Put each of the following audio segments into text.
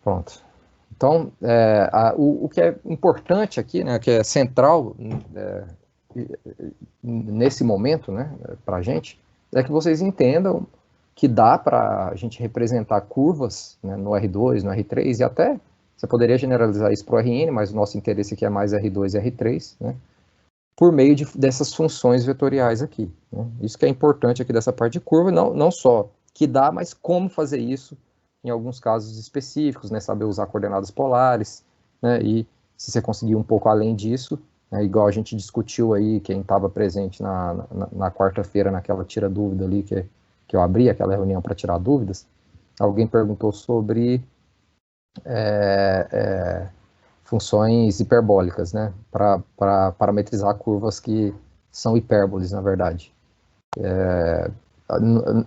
Pronto. Então, o que é importante aqui, né, que é central nesse momento, né, para a gente, é que vocês entendam que dá para a gente representar curvas, né, no R2, no R3, e até você poderia generalizar isso para o RN, mas o nosso interesse aqui é mais R2 e R3, né, por meio dessas funções vetoriais aqui. Né. Isso que é importante aqui dessa parte de curva, não só que dá, mas como fazer isso em alguns casos específicos, né, saber usar coordenadas polares, né, e se você conseguir um pouco além disso, né, igual a gente discutiu aí, quem estava presente na quarta-feira, naquela tira-dúvida ali, que eu abri aquela reunião para tirar dúvidas, alguém perguntou sobre funções hiperbólicas, né, para parametrizar curvas que são hipérboles, na verdade.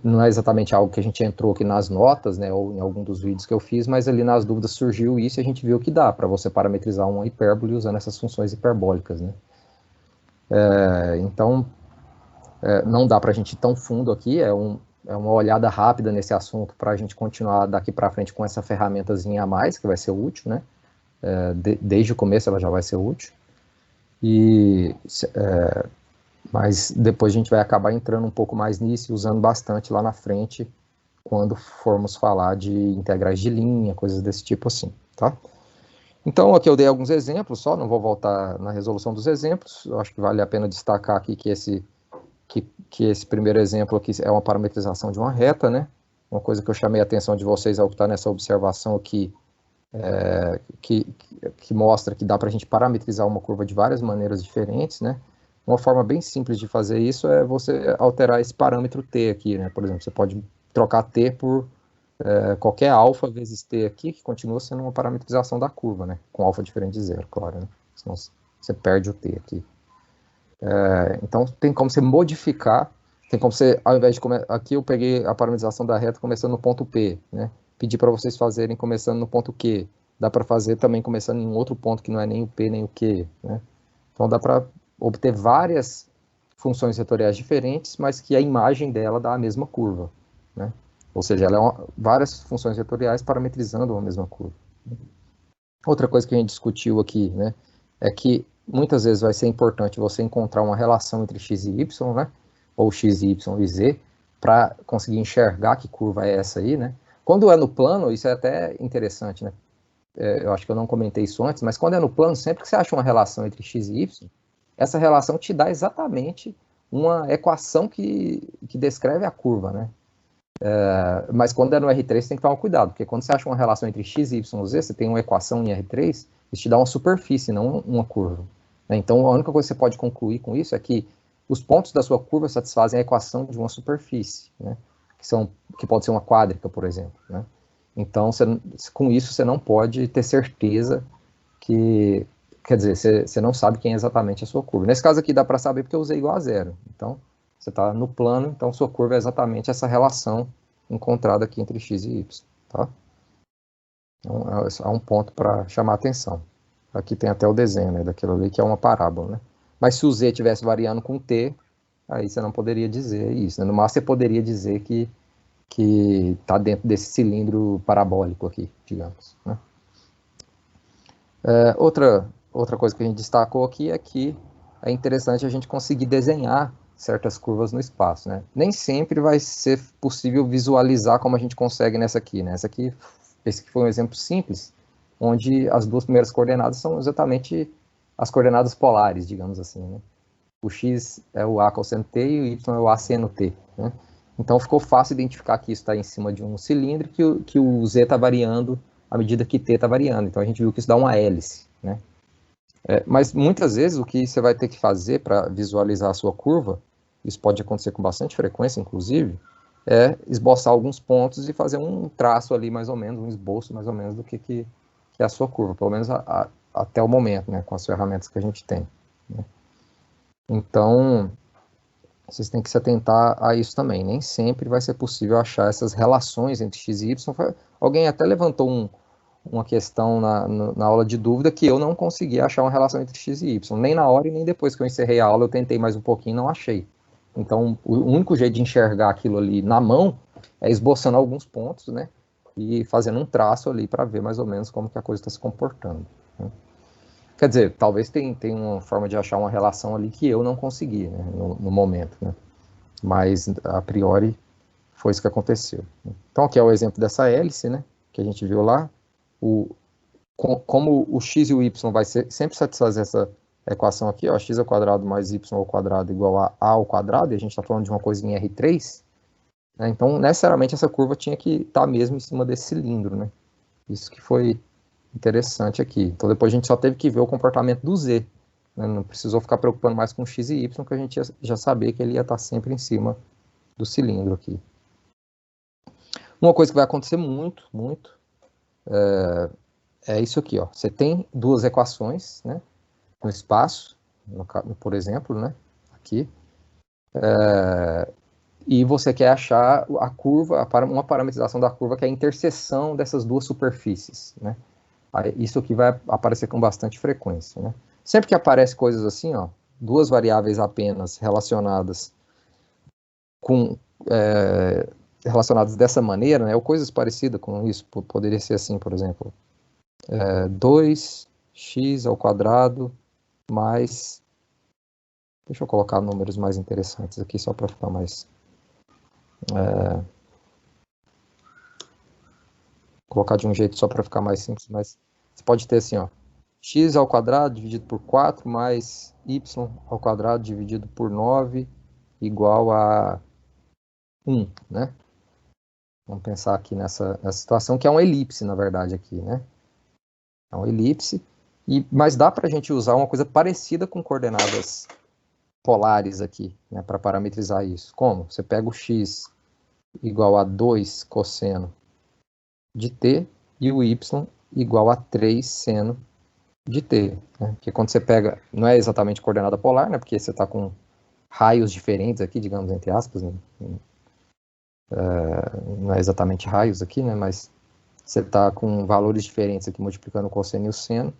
Não é exatamente algo que a gente entrou aqui nas notas, né, ou em algum dos vídeos que eu fiz, mas ali nas dúvidas surgiu isso e a gente viu que dá para você parametrizar uma hipérbole usando essas funções hiperbólicas, né. Então, não dá para a gente ir tão fundo aqui, é uma olhada rápida nesse assunto para a gente continuar daqui para frente com essa ferramentazinha a mais, que vai ser útil, né, desde o começo ela já vai ser útil, mas depois a gente vai acabar entrando um pouco mais nisso e usando bastante lá na frente, quando formos falar de integrais de linha, coisas desse tipo assim, tá? Então, aqui eu dei alguns exemplos só, não vou voltar na resolução dos exemplos, eu acho que vale a pena destacar aqui que esse primeiro exemplo aqui é uma parametrização de uma reta, né? Uma coisa que eu chamei a atenção de vocês ao que está nessa observação aqui, que mostra que dá para a gente parametrizar uma curva de várias maneiras diferentes, né? Uma forma bem simples de fazer isso é você alterar esse parâmetro t aqui, né? Por exemplo, você pode trocar t por qualquer alfa vezes t aqui, que continua sendo uma parametrização da curva, né? Com alfa diferente de zero, claro, né? Senão você perde o t aqui. Então, tem como você modificar, tem como você, ao invés de aqui eu peguei a parametrização da reta começando no ponto P, né? Pedi para vocês fazerem começando no ponto Q. Dá para fazer também começando em outro ponto que não é nem o P nem o Q, né? Então, dá para obter várias funções vetoriais diferentes, mas que a imagem dela dá a mesma curva, né? Ou seja, ela é várias funções vetoriais parametrizando uma mesma curva. Outra coisa que a gente discutiu aqui, né, é que muitas vezes vai ser importante você encontrar uma relação entre x e y, né, ou x, y e z, para conseguir enxergar que curva é essa aí, né. Quando é no plano, isso é até interessante, né, eu acho que eu não comentei isso antes, mas quando é no plano, sempre que você acha uma relação entre x e y, essa relação te dá exatamente uma equação que descreve a curva, né. Mas quando é no R3, você tem que tomar cuidado, porque quando você acha uma relação entre x, y e z, você tem uma equação em R3, isso te dá uma superfície, não uma curva. Né? Então, a única coisa que você pode concluir com isso é que os pontos da sua curva satisfazem a equação de uma superfície, né? que pode ser uma quádrica, por exemplo. Né? Então, com isso, você não pode ter certeza que... Quer dizer, você não sabe quem é exatamente a sua curva. Nesse caso aqui dá para saber porque eu usei igual a zero. Então, você está no plano, então sua curva é exatamente essa relação encontrada aqui entre x e y, tá? Então, é um ponto para chamar a atenção. Aqui tem até o desenho, né, daquilo ali que é uma parábola, né? Mas se o z estivesse variando com t, aí você não poderia dizer isso, né? No máximo você poderia dizer que está dentro desse cilindro parabólico aqui, digamos, né? Outra coisa que a gente destacou aqui é que é interessante a gente conseguir desenhar certas curvas no espaço, né? Nem sempre vai ser possível visualizar como a gente consegue nessa aqui, né? Esse aqui foi um exemplo simples, onde as duas primeiras coordenadas são exatamente as coordenadas polares, digamos assim, né? O x é o a cosseno t e o y é o a seno t, né? Então ficou fácil identificar que isso está em cima de um cilindro, que o z está variando à medida que t está variando. Então a gente viu que isso dá uma hélice, né? Mas muitas vezes o que você vai ter que fazer para visualizar a sua curva, isso pode acontecer com bastante frequência, inclusive, é esboçar alguns pontos e fazer um traço ali mais ou menos, um esboço mais ou menos do que é a sua curva, pelo menos até o momento, né, com as ferramentas que a gente tem. Né? Então, vocês têm que se atentar a isso também. Nem sempre vai ser possível achar essas relações entre x e y. Alguém até levantou uma questão na aula de dúvida que eu não consegui achar uma relação entre x e y. Nem na hora e nem depois que eu encerrei a aula eu tentei mais um pouquinho e não achei. Então, o único jeito de enxergar aquilo ali na mão é esboçando alguns pontos, né? e fazendo um traço ali para ver mais ou menos como que a coisa está se comportando, né? Quer dizer, talvez tenha uma forma de achar uma relação ali que eu não consegui, né, no momento, né? Mas a priori foi isso que aconteceu. Então aqui é o exemplo dessa hélice, né, que a gente viu lá. Como o x e o y vai sempre satisfazer essa equação aqui, ó, x ao quadrado mais y ao quadrado igual a ao quadrado, e a gente está falando de uma coisa em R3, né, então necessariamente essa curva tinha que estar mesmo em cima desse cilindro, né? Isso que foi interessante aqui. Então depois a gente só teve que ver o comportamento do z, né? Não precisou ficar preocupando mais com x e y, que a gente já sabia que ele ia estar sempre em cima do cilindro aqui. Uma coisa que vai acontecer muito, é isso aqui, ó. Você tem duas equações, né, no espaço, por exemplo, né, aqui, e você quer achar a curva, uma parametrização da curva que é a interseção dessas duas superfícies, né? Isso aqui vai aparecer com bastante frequência, né? Sempre que aparece coisas assim, ó, duas variáveis apenas relacionadas relacionadas dessa maneira, né, ou coisas parecidas com isso, poderia ser assim, por exemplo, 2x ao quadrado mais... Deixa eu colocar números mais interessantes aqui, só para ficar mais... colocar de um jeito só para ficar mais simples, mas você pode ter assim, ó, x ao quadrado dividido por 4 mais y ao quadrado dividido por 9 igual a 1, né? Vamos pensar aqui nessa situação, que é uma elipse, na verdade, aqui, né? É uma elipse, mas dá para a gente usar uma coisa parecida com coordenadas polares aqui, né, para parametrizar isso. Como? Você pega o x igual a 2 cosseno de t e o y igual a 3 seno de t, né? Porque quando você pega, não é exatamente coordenada polar, né, porque você está com raios diferentes aqui, digamos, entre aspas, né? Não é exatamente raios aqui, né, mas você está com valores diferentes aqui, multiplicando o cosseno e o seno,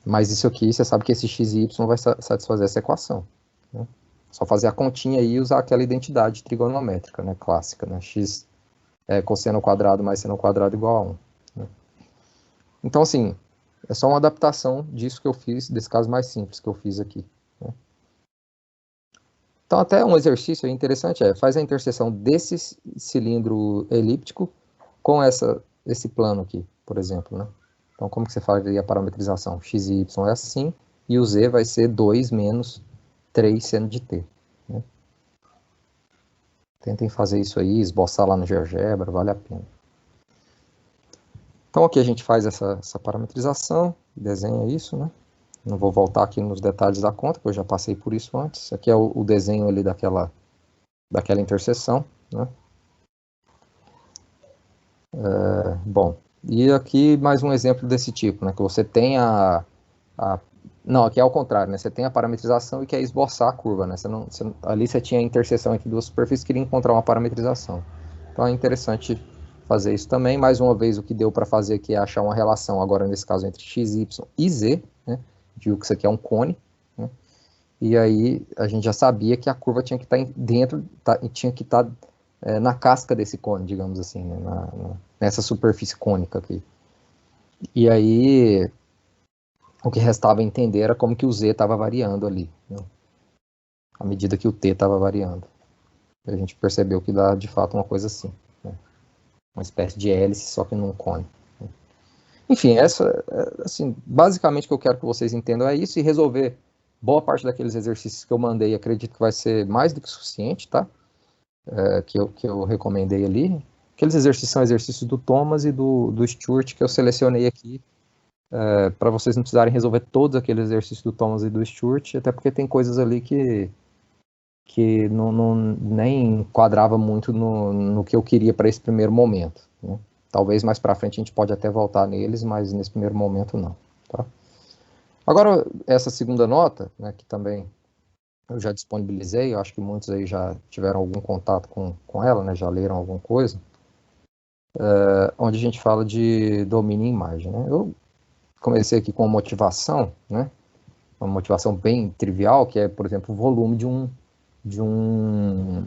mas isso aqui, você sabe que esse x e y vai satisfazer essa equação, né? Só fazer a continha aí e usar aquela identidade trigonométrica, né, clássica, né, x é cosseno ao quadrado mais seno ao quadrado igual a 1, né? Então, assim, é só uma adaptação disso que eu fiz, desse caso mais simples que eu fiz aqui, né? Então, até um exercício interessante faz a interseção desse cilindro elíptico com esse plano aqui, por exemplo, né? Então, como que você faria a parametrização? X e y é assim, e o z vai ser 2 menos 3 seno de t, né? Tentem fazer isso aí, esboçar lá no GeoGebra, vale a pena. Então, aqui a gente faz essa parametrização, desenha isso, né? Não vou voltar aqui nos detalhes da conta, porque eu já passei por isso antes. Aqui é o desenho ali daquela interseção, né? Bom, e aqui mais um exemplo desse tipo, né? Que você tem não, aqui é ao contrário, né? Você tem a parametrização e quer esboçar a curva, né? Ali você tinha a interseção entre duas superfícies e queria encontrar uma parametrização. Então é interessante fazer isso também. Mais uma vez, o que deu para fazer aqui é achar uma relação, agora nesse caso, entre x, y e z, né? Viu que isso aqui é um cone, né? E aí a gente já sabia que a curva tinha que estar dentro, tinha que estar na casca desse cone, digamos assim, né? Nessa superfície cônica aqui. E aí o que restava entender era como que o z estava variando ali, né, à medida que o t estava variando. E a gente percebeu que dá de fato uma coisa assim, né? Uma espécie de hélice, só que num cone, né? Enfim, assim, basicamente o que eu quero que vocês entendam é isso, e resolver boa parte daqueles exercícios que eu mandei, acredito que vai ser mais do que suficiente, tá? Que eu recomendei ali. Aqueles exercícios são exercícios do Thomas e do Stewart que eu selecionei aqui, para vocês não precisarem resolver todos aqueles exercícios do Thomas e do Stewart, até porque tem coisas ali que nem enquadrava muito no que eu queria para esse primeiro momento, né? Talvez mais para frente a gente pode até voltar neles, mas nesse primeiro momento não, tá? Agora, essa segunda nota, né, que também eu já disponibilizei, eu acho que muitos aí já tiveram algum contato com ela, né, já leram alguma coisa, onde a gente fala de domínio em imagem, né? Eu comecei aqui com uma motivação, né, uma motivação bem trivial, que é, por exemplo, o volume de um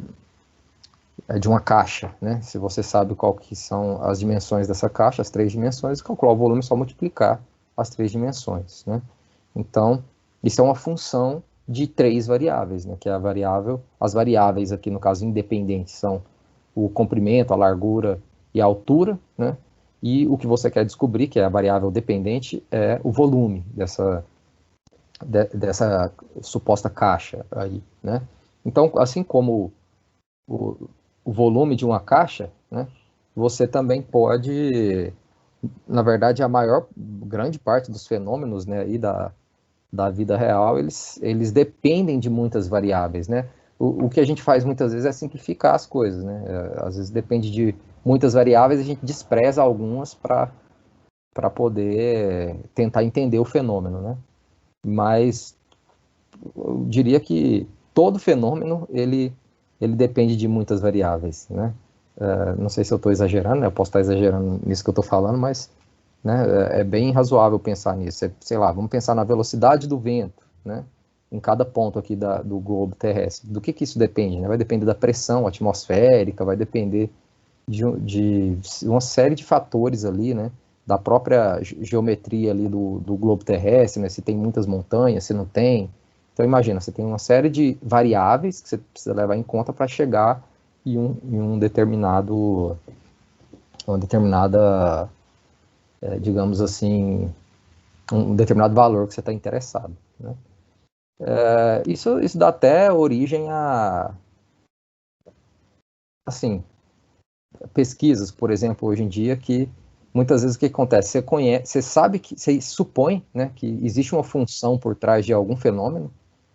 de uma caixa, né? Se você sabe qual que são as dimensões dessa caixa, as 3 dimensões, calcular o volume é só multiplicar as 3 dimensões, né? Então, isso é uma função de 3 variáveis, né? Que é a variável, as variáveis aqui, no caso, independentes, são o comprimento, a largura e a altura, né? E o que você quer descobrir, que é a variável dependente, é o volume dessa suposta caixa aí, né? Então, assim como o, o volume de uma caixa, né, você também pode, na verdade, a maior, grande parte dos fenômenos, né, aí da vida real, eles dependem de muitas variáveis, né? O que a gente faz muitas vezes é simplificar as coisas, né? Às vezes depende de muitas variáveis, a gente despreza algumas para poder tentar entender o fenômeno, né? Mas eu diria que todo fenômeno ele depende de muitas variáveis, né? Não sei se eu estou exagerando, né? Eu posso estar exagerando nisso que eu estou falando, mas né, é bem razoável pensar nisso. Sei lá, vamos pensar na velocidade do vento, né? Em cada ponto aqui do globo terrestre. Do que isso depende? Né? Vai depender da pressão atmosférica, vai depender de uma série de fatores ali, né? Da própria geometria ali do globo terrestre, né? Se tem muitas montanhas, se não tem. Então imagina, você tem uma série de variáveis que você precisa levar em conta para chegar em uma determinada, digamos assim, um determinado valor que você está interessado, né? Isso dá até origem a, assim, pesquisas, por exemplo, hoje em dia, que muitas vezes o que acontece? Você conhece, você sabe que, você supõe, né, que existe uma função por trás de algum fenômeno,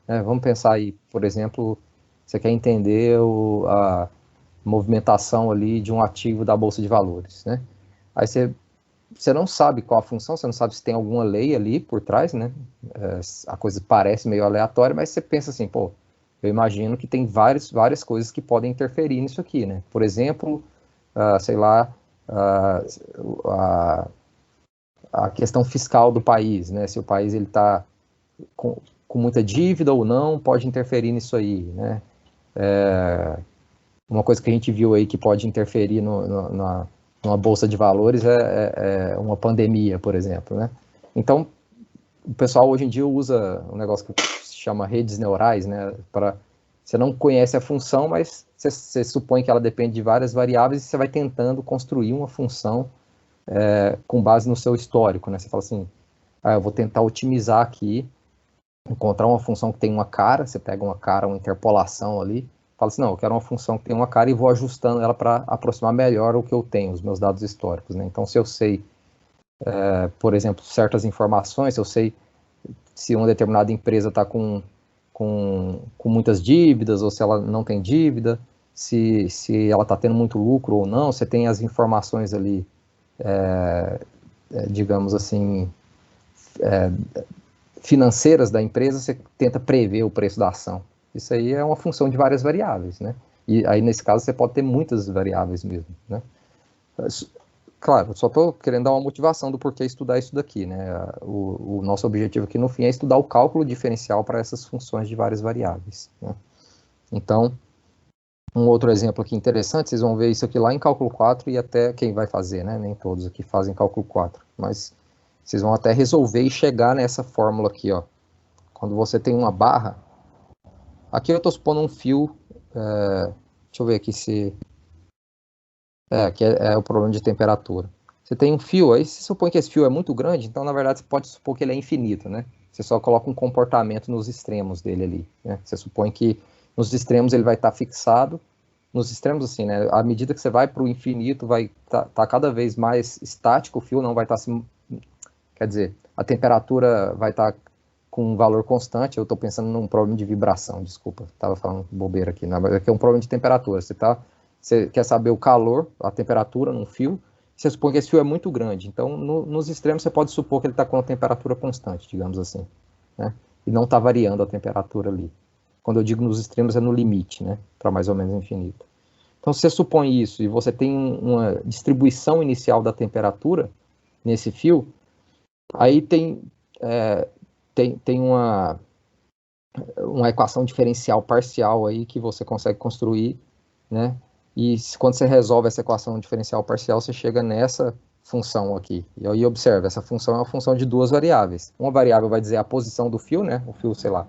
né? Vamos pensar aí, por exemplo, você quer entender a movimentação ali de um ativo da Bolsa de Valores, né? Aí você não sabe qual a função, você não sabe se tem alguma lei ali por trás, né? A coisa parece meio aleatória, mas você pensa assim, pô, eu imagino que tem várias coisas que podem interferir nisso aqui, né? Por exemplo, sei lá, a, a questão fiscal do país, né? Se o país ele está com muita dívida ou não, pode interferir nisso aí, né? Uma coisa que a gente viu aí que pode interferir numa bolsa de valores é uma pandemia, por exemplo, né? Então, o pessoal hoje em dia usa um negócio que se chama redes neurais, né? Para você não conhece a função, mas você supõe que ela depende de várias variáveis e você vai tentando construir uma função com base no seu histórico, né? Você fala assim, eu vou tentar otimizar aqui, encontrar uma função que tem uma cara, você pega uma cara, uma interpolação ali, fala assim, não, eu quero uma função que tem uma cara e vou ajustando ela para aproximar melhor o que eu tenho, os meus dados históricos, né? Então, se eu sei, por exemplo, certas informações, se eu sei se uma determinada empresa está com muitas dívidas ou se ela não tem dívida, se ela está tendo muito lucro ou não, você tem as informações ali, digamos assim, financeiras da empresa, você tenta prever o preço da ação. Isso aí é uma função de várias variáveis, né? E aí, nesse caso, você pode ter muitas variáveis mesmo, né? Claro, só estou querendo dar uma motivação do porquê estudar isso daqui, né? O nosso objetivo aqui no fim é estudar o cálculo diferencial para essas funções de várias variáveis, né? Então, um outro exemplo aqui interessante, vocês vão ver isso aqui lá em cálculo 4 e até quem vai fazer, né? Nem todos aqui fazem cálculo 4, mas vocês vão até resolver e chegar nessa fórmula aqui, ó. Quando você tem uma barra, aqui eu estou supondo um fio, deixa eu ver aqui se... aqui é o problema de temperatura. Você tem um fio, aí você supõe que esse fio é muito grande, então na verdade você pode supor que ele é infinito, né? Você só coloca um comportamento nos extremos dele ali, né? Você supõe que nos extremos ele vai estar fixado, nos extremos assim, né? À medida que você vai para o infinito, vai tá cada vez mais estático o fio, não vai estar assim, quer dizer, a temperatura vai estar com um valor constante. Eu estou pensando num problema de vibração, desculpa, estava falando bobeira aqui, na verdade é um problema de temperatura. Você quer saber o calor, a temperatura num fio, você supõe que esse fio é muito grande, então nos extremos você pode supor que ele está com uma temperatura constante, digamos assim, né? E não está variando a temperatura ali. Quando eu digo nos extremos é no limite, né? Para mais ou menos infinito. Então, se você supõe isso e você tem uma distribuição inicial da temperatura nesse fio, aí tem uma equação diferencial parcial aí que você consegue construir, né? E quando você resolve essa equação diferencial parcial, você chega nessa função aqui. E aí observa, essa função é uma função de duas variáveis. Uma variável vai dizer a posição do fio, né? O fio, sei lá,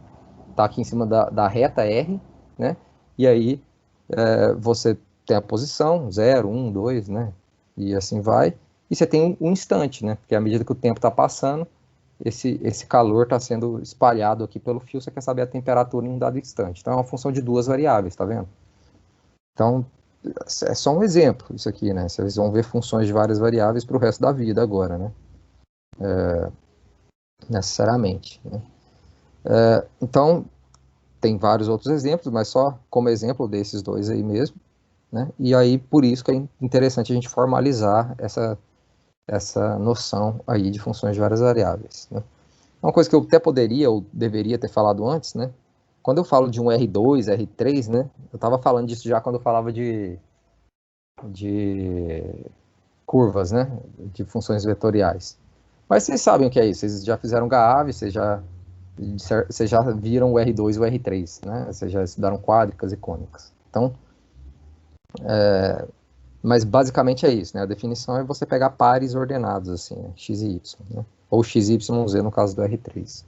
está aqui em cima da reta R, né? E aí você tem a posição, 0, 1, 2, né? E assim vai. E você tem um instante, né? Porque à medida que o tempo está passando, esse calor está sendo espalhado aqui pelo fio, você quer saber a temperatura em um dado instante. Então é uma função de duas variáveis, tá vendo? Então, é só um exemplo isso aqui, né? Vocês vão ver funções de várias variáveis para o resto da vida agora, né? Necessariamente, né? Então, tem vários outros exemplos, mas só como exemplo desses dois aí mesmo, né? E aí, por isso que é interessante a gente formalizar essa noção aí de funções de várias variáveis, né? Uma coisa que eu até poderia ou deveria ter falado antes, né? Quando eu falo de um R2, R3, né? Eu estava falando disso já quando eu falava de curvas, né? De funções vetoriais. Mas vocês sabem o que é isso, vocês já fizeram GAAV, vocês já viram o R2 e o R3, né? Vocês já estudaram quádricas e cônicas. Então, mas basicamente é isso, né? A definição é você pegar pares ordenados, assim, né? X e Y, né? Ou X, Y, Z no caso do R3.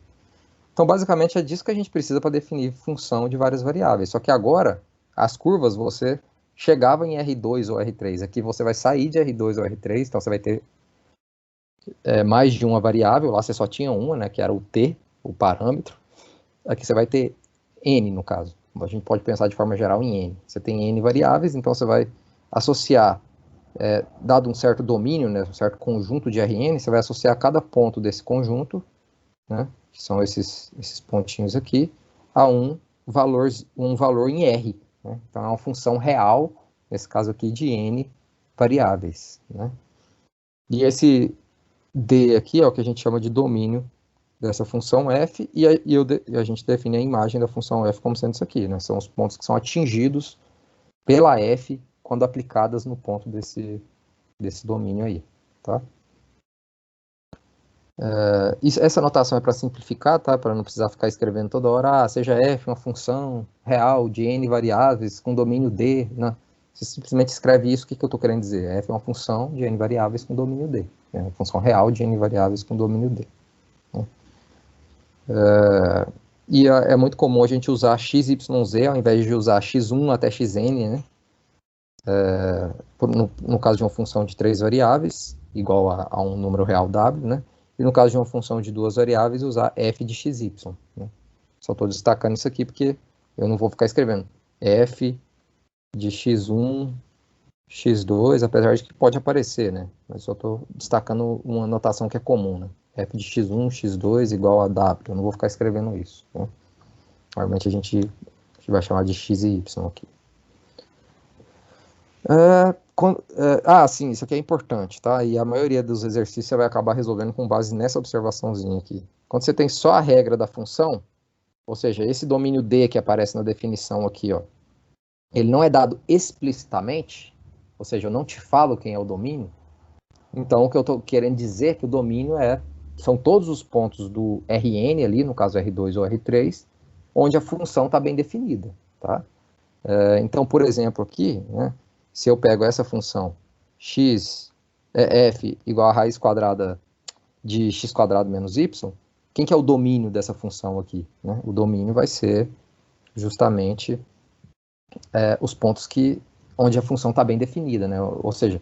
Então, basicamente é disso que a gente precisa para definir função de várias variáveis. Só que agora, as curvas, você chegava em R2 ou R3. Aqui você vai sair de R2 ou R3, então você vai ter mais de uma variável. Lá você só tinha uma, né? Que era o T, o parâmetro. Aqui você vai ter N, no caso. A gente pode pensar de forma geral em N. Você tem N variáveis, então você vai associar, dado um certo domínio, né, um certo conjunto de Rn, você vai associar cada ponto desse conjunto, né, que são esses pontinhos aqui, a um valor em R. Né? Então é uma função real, nesse caso aqui, de N variáveis. Né? E esse D aqui é o que a gente chama de domínio dessa função f, e a gente define a imagem da função f como sendo isso aqui, né? São os pontos que são atingidos pela f quando aplicadas no ponto desse domínio aí, tá? Essa notação é para simplificar, tá? Para não precisar ficar escrevendo toda hora, seja f uma função real de n variáveis com domínio d, né? Você simplesmente escreve isso, o que eu estou querendo dizer? F é uma função de n variáveis com domínio d, é uma função real de n variáveis com domínio d. Né? E é muito comum a gente usar XYZ ao invés de usar x1 até xn, né? No caso de uma função de três variáveis, igual a um número real w, né? E no caso de uma função de duas variáveis, usar f de xy. Né? Só estou destacando isso aqui porque eu não vou ficar escrevendo f de x1, x2, apesar de que pode aparecer, né? Mas só estou destacando uma notação que é comum, né? F de x1, x2 igual a w. Eu não vou ficar escrevendo isso. Né? Normalmente a gente vai chamar de x e y aqui. Sim, isso aqui é importante, tá? E a maioria dos exercícios você vai acabar resolvendo com base nessa observaçãozinha aqui. Quando você tem só a regra da função, ou seja, esse domínio D que aparece na definição aqui, ó, ele não é dado explicitamente, ou seja, eu não te falo quem é o domínio, então o que eu estou querendo dizer é que o domínio são todos os pontos do Rn ali, no caso R2 ou R3, onde a função está bem definida, tá? Então, por exemplo, aqui, né, se eu pego essa função f igual a raiz quadrada de x quadrado menos y, quem que é o domínio dessa função aqui? Né? O domínio vai ser justamente os pontos onde a função está bem definida. Né? Ou seja,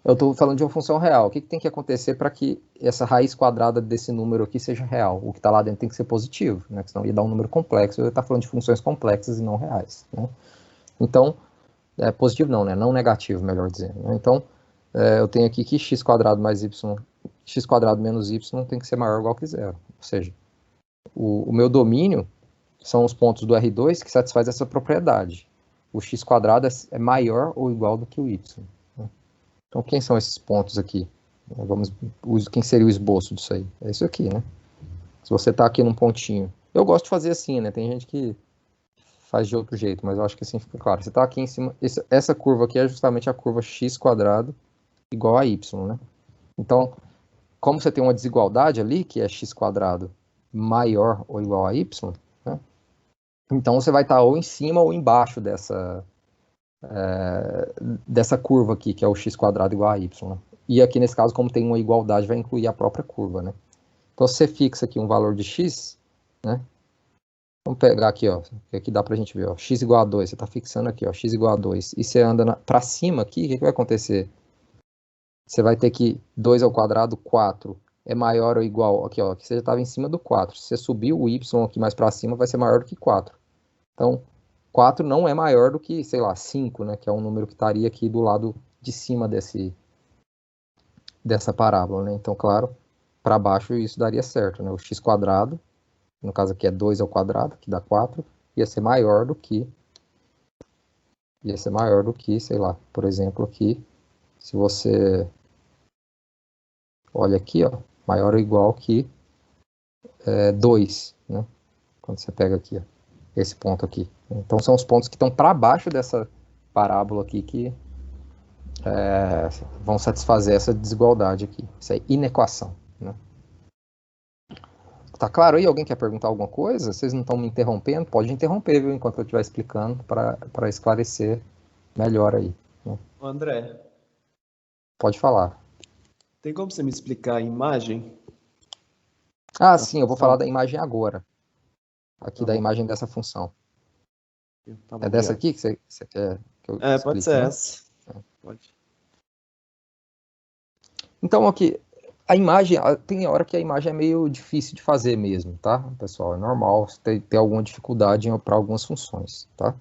eu estou falando de uma função real. O que tem que acontecer para que essa raiz quadrada desse número aqui seja real? O que está lá dentro tem que ser positivo, né? Senão ia dar um número complexo. Eu ia estar falando de funções complexas e não reais. Né? Então, positivo não, né? Não negativo, melhor dizendo. Né? Então, eu tenho aqui que x quadrado mais y, x quadrado menos y tem que ser maior ou igual que zero. Ou seja, o meu domínio são os pontos do R2 que satisfaz essa propriedade. O x quadrado é maior ou igual do que o y. Né? Então, quem são esses pontos aqui? Quem seria o esboço disso aí? É isso aqui, né? Se você está aqui num pontinho. Eu gosto de fazer assim, né? Tem gente que faz de outro jeito, mas eu acho que assim fica claro. Você está aqui em cima, essa curva aqui é justamente a curva x quadrado igual a y, né? Então, como você tem uma desigualdade ali, que é x quadrado maior ou igual a y, né? Então você vai estar ou em cima ou embaixo dessa curva aqui, que é o x² igual a y, né? E aqui nesse caso, como tem uma igualdade, vai incluir a própria curva, né? Então, se você fixa aqui um valor de x, né? Vamos pegar aqui, ó, que aqui dá pra gente ver, ó, x igual a 2, você tá fixando aqui, ó, x igual a 2, e você anda pra cima aqui, o que vai acontecer? Você vai ter que 2 ao quadrado, 4, é maior ou igual, aqui ó, aqui você já estava em cima do 4, se você subir o y aqui mais para cima, vai ser maior do que 4. Então, 4 não é maior do que, sei lá, 5, né, que é um número que estaria aqui do lado de cima dessa parábola, né? Então, claro, para baixo isso daria certo, né? O x², no caso aqui é 2 ao quadrado, que dá 4, ia ser maior do que, sei lá, por exemplo, aqui, se você olha aqui, ó, maior ou igual que 2, né? Quando você pega aqui, ó, esse ponto aqui. Então são os pontos que estão para baixo dessa parábola aqui que vão satisfazer essa desigualdade aqui, essa inequação, né? Tá claro aí? Alguém quer perguntar alguma coisa? Vocês não estão me interrompendo? Pode interromper, viu, enquanto eu estiver explicando, para esclarecer melhor aí, né? André, Pode falar. tem como você me explicar a imagem? Ah, sim, eu vou falar da imagem agora. Aqui Tá da bom. imagem dessa função. Tá bom, É dessa obrigado. aqui que você quer que eu Pode explique, ser né? essa. Pode. Então, aqui, a imagem, tem hora que a imagem é meio difícil de fazer mesmo, tá, pessoal? É normal ter alguma dificuldade para algumas funções, tá?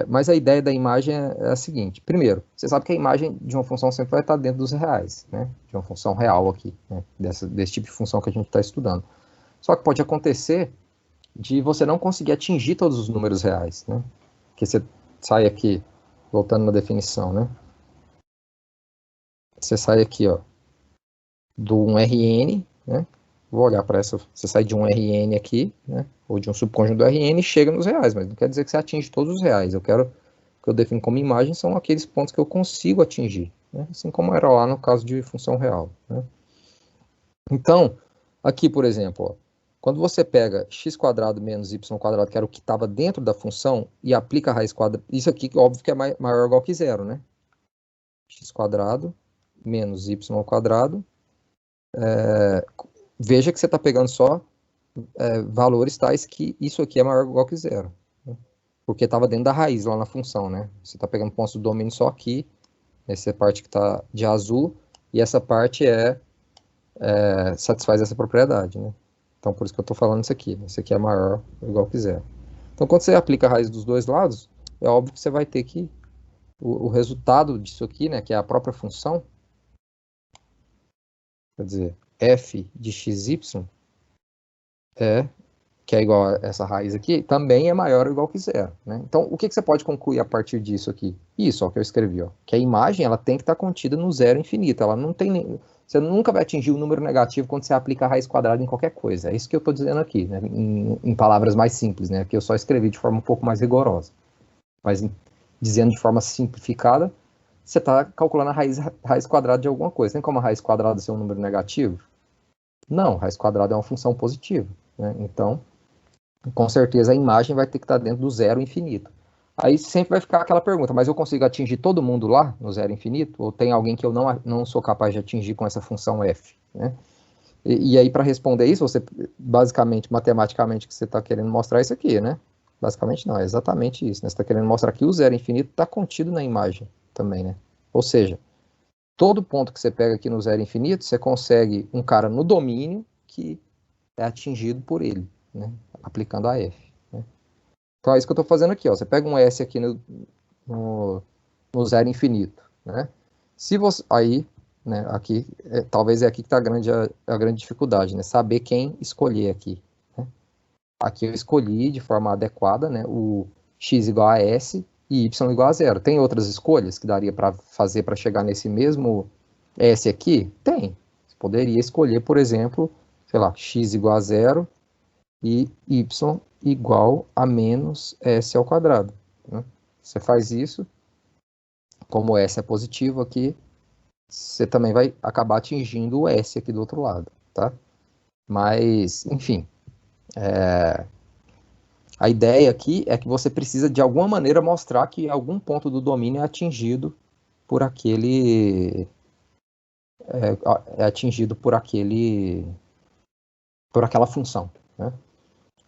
Mas a ideia da imagem é a seguinte. Primeiro, você sabe que a imagem de uma função sempre vai estar dentro dos reais, né? De uma função real aqui, né? Desse tipo de função que a gente está estudando. Só que pode acontecer de você não conseguir atingir todos os números reais, né? Porque você sai aqui, voltando na definição, né? Você sai aqui, ó, do 1Rn, né? Vou olhar para essa, você sai de um Rn aqui, né? Ou de um subconjunto do Rn e chega nos reais, mas não quer dizer que você atinge todos os reais. O que eu defino como imagem são aqueles pontos que eu consigo atingir, né? Assim como era lá no caso de função real, né? Então, aqui, por exemplo, ó, quando você pega x² menos y², que era o que estava dentro da função, e aplica a raiz quadrada, isso aqui, óbvio que é maior ou igual que zero, né? x² menos y², veja que você está pegando só valores tais que isso aqui é maior ou igual que zero, né? Porque estava dentro da raiz lá na função, né? Você está pegando pontos do domínio só aqui, essa parte que está de azul, e essa parte satisfaz essa propriedade, né? Então, por isso que eu estou falando isso aqui. Esse aqui é maior ou igual que zero. Então, quando você aplica a raiz dos dois lados, é óbvio que você vai ter que o resultado disso aqui, né, que é a própria função, quer dizer, f de xy, que é igual a essa raiz aqui, também é maior ou igual que zero, né? Então, o que você pode concluir a partir disso aqui? Isso, ó, que eu escrevi, ó, que a imagem ela tem que estar contida no zero infinito, ela não tem você nunca vai atingir o número negativo quando você aplica a raiz quadrada em qualquer coisa. É isso que eu estou dizendo aqui, né? Em palavras mais simples, né? Que eu só escrevi de forma um pouco mais rigorosa. Mas dizendo de forma simplificada, você está calculando a raiz quadrada de alguma coisa. Tem como a raiz quadrada ser um número negativo? Não, a raiz quadrada é uma função positiva, né? Então, com certeza a imagem vai ter que estar dentro do zero infinito. Aí sempre vai ficar aquela pergunta, mas eu consigo atingir todo mundo lá no zero infinito? Ou tem alguém que eu não sou capaz de atingir com essa função f, né? E aí, para responder isso, você, basicamente, matematicamente, que você está querendo mostrar isso aqui, né? Basicamente não, é exatamente isso, né? Você está querendo mostrar que o zero infinito está contido na imagem também, né? Ou seja, todo ponto que você pega aqui no zero infinito, você consegue um cara no domínio que é atingido por ele, né? Aplicando a f, né? Então é isso que eu estou fazendo aqui, ó. Você pega um S aqui no zero infinito, né? Se você aí, né? Aqui talvez é aqui que está a grande dificuldade, né? Saber quem escolher aqui, né? Aqui eu escolhi de forma adequada, né? O x igual a s e y igual a zero. Tem outras escolhas que daria para fazer para chegar nesse mesmo s aqui? Tem. Você poderia escolher, por exemplo, sei lá, x igual a zero e y igual a menos s ao quadrado, né? Você faz isso, como s é positivo aqui, você também vai acabar atingindo o s aqui do outro lado, tá? Mas, enfim, A ideia aqui é que você precisa, de alguma maneira, mostrar que algum ponto do domínio é atingido por aquele... É atingido por aquela função, né?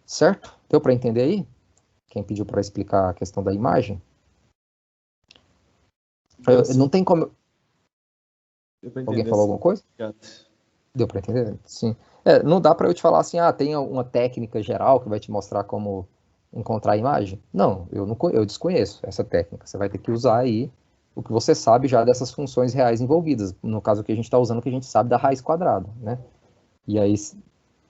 Certo? Deu para entender aí? Quem pediu para explicar a questão da imagem? Não tem como... Alguém falou alguma coisa? Deu para entender? Sim. Não dá para eu te falar assim, tem uma técnica geral que vai te mostrar como encontrar a imagem? Não, eu desconheço essa técnica. Você vai ter que usar aí o que você sabe já dessas funções reais envolvidas. No caso que a gente está usando, o que a gente sabe da raiz quadrada, né? E aí,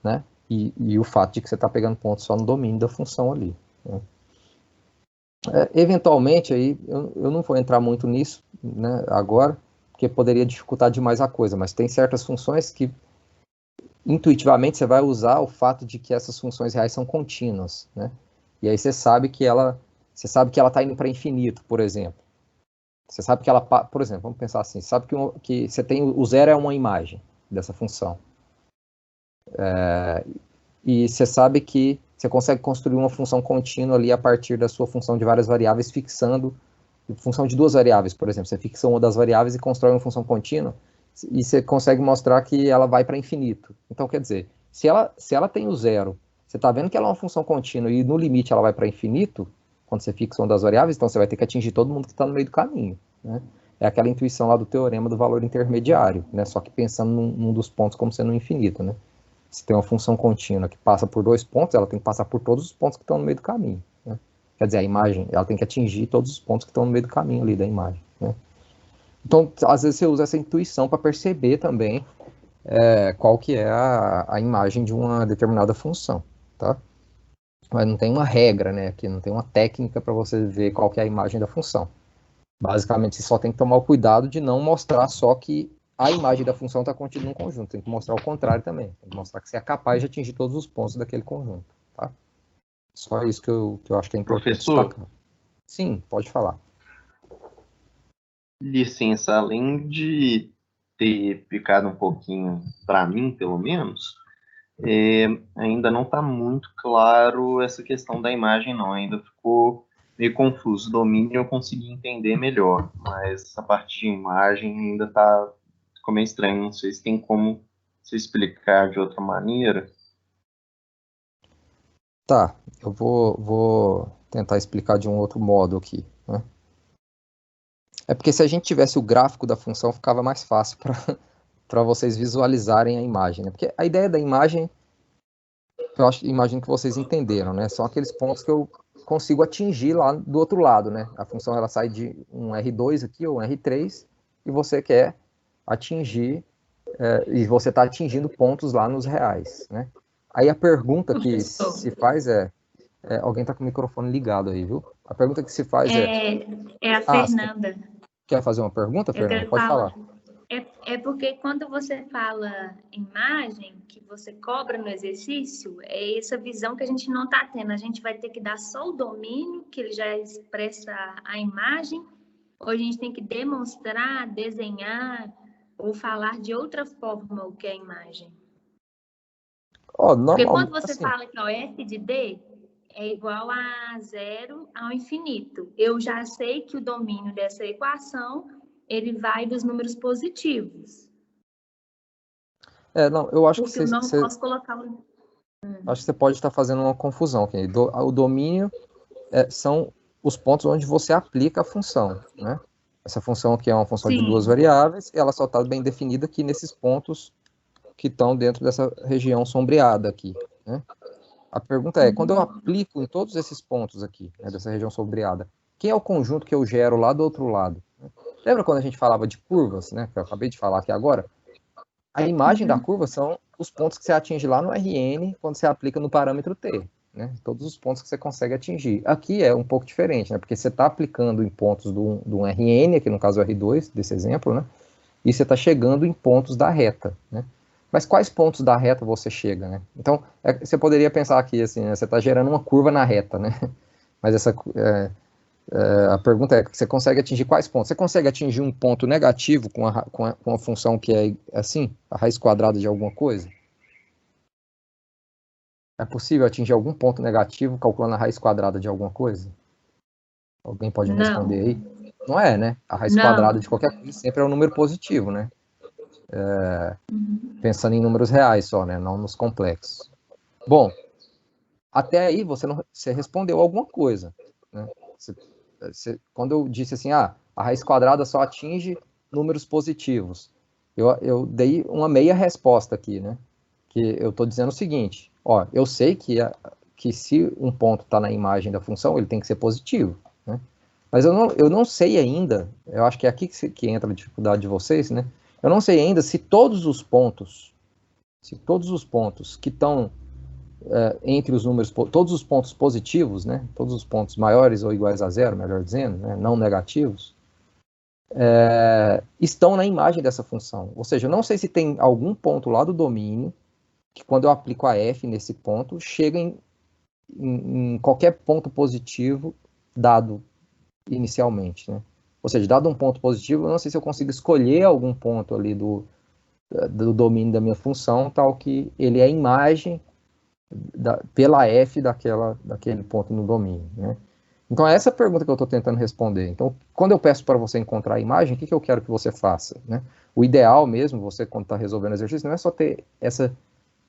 né? E o fato de que você está pegando pontos só no domínio da função ali, né? Eventualmente, aí, eu não vou entrar muito nisso, né, agora, porque poderia dificultar demais a coisa, mas tem certas funções que, intuitivamente, você vai usar o fato de que essas funções reais são contínuas, né? E aí você sabe que ela está indo para infinito, por exemplo. Você sabe que ela, por exemplo, vamos pensar assim, sabe que você tem o zero é uma imagem dessa função. E você sabe que você consegue construir uma função contínua ali a partir da sua função de várias variáveis, fixando função de duas variáveis, por exemplo. Você fixa uma das variáveis e constrói uma função contínua, e você consegue mostrar que ela vai para infinito. Então, quer dizer, se ela tem o zero, você está vendo que ela é uma função contínua e no limite ela vai para infinito, quando você fixa uma das variáveis, então você vai ter que atingir todo mundo que está no meio do caminho, né? É aquela intuição lá do teorema do valor intermediário, né? Só que pensando num dos pontos como sendo infinito, né? Se tem uma função contínua que passa por 2 pontos, ela tem que passar por todos os pontos que estão no meio do caminho, né? Quer dizer, a imagem, ela tem que atingir todos os pontos que estão no meio do caminho ali da imagem, né? Então, às vezes você usa essa intuição para perceber também qual que é a imagem de uma determinada função, tá? Mas não tem uma regra, né? Aqui não tem uma técnica para você ver qual que é a imagem da função. Basicamente, você só tem que tomar o cuidado de não mostrar só que a imagem da função está contida num conjunto. Tem que mostrar o contrário também. Tem que mostrar que você é capaz de atingir todos os pontos daquele conjunto, tá? Só isso que eu acho que é importante destacar. Sim, pode falar. Licença, além de ter ficado um pouquinho, para mim, pelo menos, ainda não está muito claro essa questão da imagem, não. Ainda ficou meio confuso. O domínio eu consegui entender melhor, mas essa parte de imagem ainda ficou meio estranho. Não sei se tem como se explicar de outra maneira. Tá, eu vou tentar explicar de um outro modo aqui, né? É porque se a gente tivesse o gráfico da função, ficava mais fácil para vocês visualizarem a imagem, né? Porque a ideia da imagem, imagino que vocês entenderam, né? São aqueles pontos que eu consigo atingir lá do outro lado, né? A função ela sai de um R2 aqui, ou um R3, e você quer atingir, e você está atingindo pontos lá nos reais, né? Aí a pergunta que se faz alguém está com o microfone ligado aí, viu? A pergunta que se faz É a Fernanda. Quer fazer uma pergunta, Fernanda? Pode falar. É porque quando você fala imagem, que você cobra no exercício, é essa visão que a gente não está tendo. A gente vai ter que dar só o domínio, que ele já expressa a imagem, ou a gente tem que demonstrar, desenhar, ou falar de outra forma o que é a imagem. Porque quando você fala que o f de d é igual a 0 ao infinito, eu já sei que o domínio dessa equação ele vai dos números positivos. Não, eu acho porque que eu não posso colocar acho que você pode estar fazendo uma confusão aqui. O domínio são os pontos onde você aplica a função, né? Essa função aqui é uma função de duas variáveis, e ela só está bem definida aqui nesses pontos que estão dentro dessa região sombreada aqui, né? A pergunta é, quando eu aplico em todos esses pontos aqui, né, dessa região sombreada, quem é o conjunto que eu gero lá do outro lado? Lembra quando a gente falava de curvas, né, que eu acabei de falar aqui agora? A imagem da curva são os pontos que você atinge lá no Rn quando você aplica no parâmetro t, né? Todos os pontos que você consegue atingir. Aqui é um pouco diferente, né? Porque você está aplicando em pontos do Rn, aqui no caso o R2, desse exemplo, né? E você está chegando em pontos da reta, né? Mas quais pontos da reta você chega, né? Então, você poderia pensar aqui, assim, né? Você está gerando uma curva na reta, né? Mas a pergunta é, você consegue atingir quais pontos? Você consegue atingir um ponto negativo com a função que é assim, a raiz quadrada de alguma coisa? É possível atingir algum ponto negativo calculando a raiz quadrada de alguma coisa? Alguém pode me responder aí? Não é, né? A raiz quadrada de qualquer coisa sempre é um número positivo, né? Pensando em números reais só, né? Não nos complexos. Bom, até aí você respondeu alguma coisa, né? Quando eu disse assim, a raiz quadrada só atinge números positivos, eu dei uma meia resposta aqui, né? Que eu estou dizendo o seguinte, ó, eu sei que se um ponto está na imagem da função, ele tem que ser positivo, né? Mas eu não sei ainda, eu acho que é aqui que entra a dificuldade de vocês, né? Eu não sei ainda se todos os pontos que estão entre os números, todos os pontos positivos, né? Todos os pontos maiores ou iguais a zero, melhor dizendo, né? Não negativos, estão na imagem dessa função. Ou seja, eu não sei se tem algum ponto lá do domínio que quando eu aplico a f nesse ponto, chega em qualquer ponto positivo dado inicialmente, né? Ou seja, dado um ponto positivo, eu não sei se eu consigo escolher algum ponto ali do domínio da minha função, tal que ele é a imagem pela f daquele ponto no domínio, né? Então, é essa a pergunta que eu estou tentando responder. Então, quando eu peço para você encontrar a imagem, o que eu quero que você faça, né? O ideal mesmo, você quando está resolvendo o exercício, não é só ter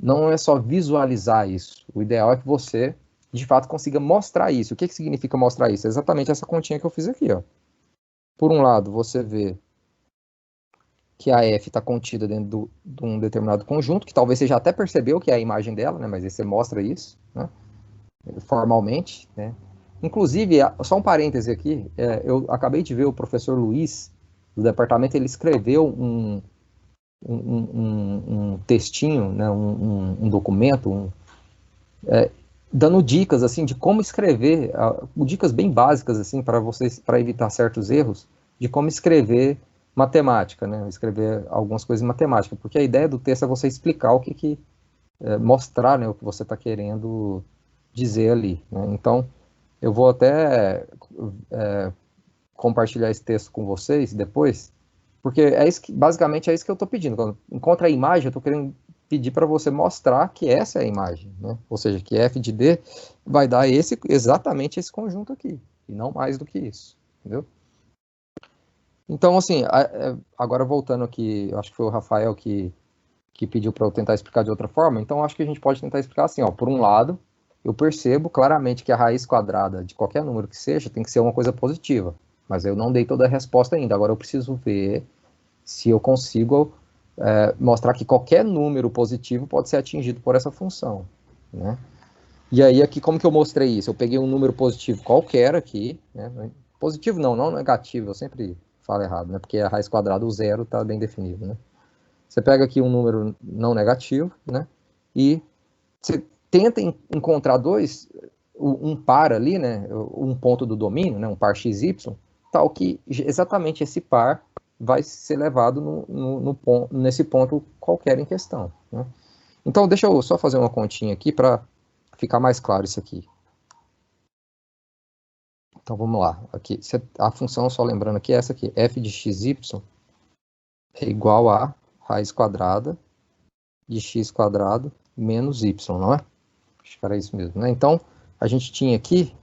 não é só visualizar isso. O ideal é que você, de fato, consiga mostrar isso. O que significa mostrar isso? É exatamente essa continha que eu fiz aqui, ó. Por um lado, você vê que a f está contida dentro de um determinado conjunto, que talvez você já até percebeu que é a imagem dela, né? Mas aí você mostra isso, né? Formalmente, né? Inclusive, só um parêntese aqui, eu acabei de ver o professor Luiz, do departamento, ele escreveu um textinho, né, um documento, dando dicas assim de como escrever, dicas bem básicas assim para vocês, para evitar certos erros, de como escrever matemática, né, escrever algumas coisas em matemática, porque a ideia do texto é você explicar o que mostrar, né, o que você está querendo dizer ali, né? Então eu vou até compartilhar esse texto com vocês depois, porque basicamente é isso que eu estou pedindo. Quando encontra a imagem, eu estou querendo pedir para você mostrar que essa é a imagem, né? Ou seja, que f de d vai dar exatamente esse conjunto aqui, e não mais do que isso, entendeu? Então, assim, agora voltando aqui, eu acho que foi o Rafael que pediu para eu tentar explicar de outra forma, então acho que a gente pode tentar explicar assim, ó, por um lado, eu percebo claramente que a raiz quadrada de qualquer número que seja tem que ser uma coisa positiva, mas eu não dei toda a resposta ainda, agora eu preciso ver se eu consigo mostrar que qualquer número positivo pode ser atingido por essa função, né? E aí aqui como que eu mostrei isso? Eu peguei um número positivo qualquer aqui, né? Positivo não negativo, eu sempre falo errado, né? Porque a raiz quadrada, o zero, está bem definido, né? Você pega aqui um número não negativo, né? E você tenta encontrar um par ali, né? Um ponto do domínio, né? Um par xy, tal que exatamente esse par vai ser levado nesse ponto qualquer em questão, né? Então, deixa eu só fazer uma continha aqui para ficar mais claro isso aqui. Então, vamos lá. Aqui, a função, só lembrando aqui, é essa aqui. F de xy é igual a raiz quadrada de x quadrado menos y, não é? Acho que era isso mesmo, né? Então, a gente tinha aqui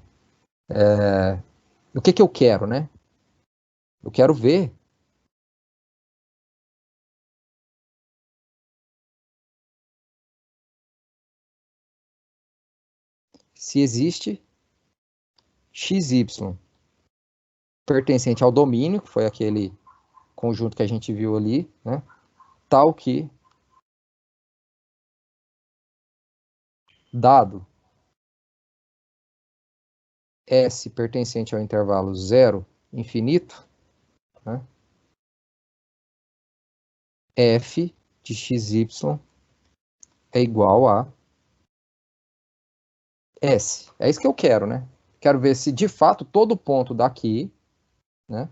o que eu quero, né? Eu quero ver se existe xy pertencente ao domínio, que foi aquele conjunto que a gente viu ali, né? Tal que, dado S pertencente ao intervalo 0, infinito, né? F de xy é igual a S. É isso que eu quero, né? Quero ver se de fato todo ponto daqui, né?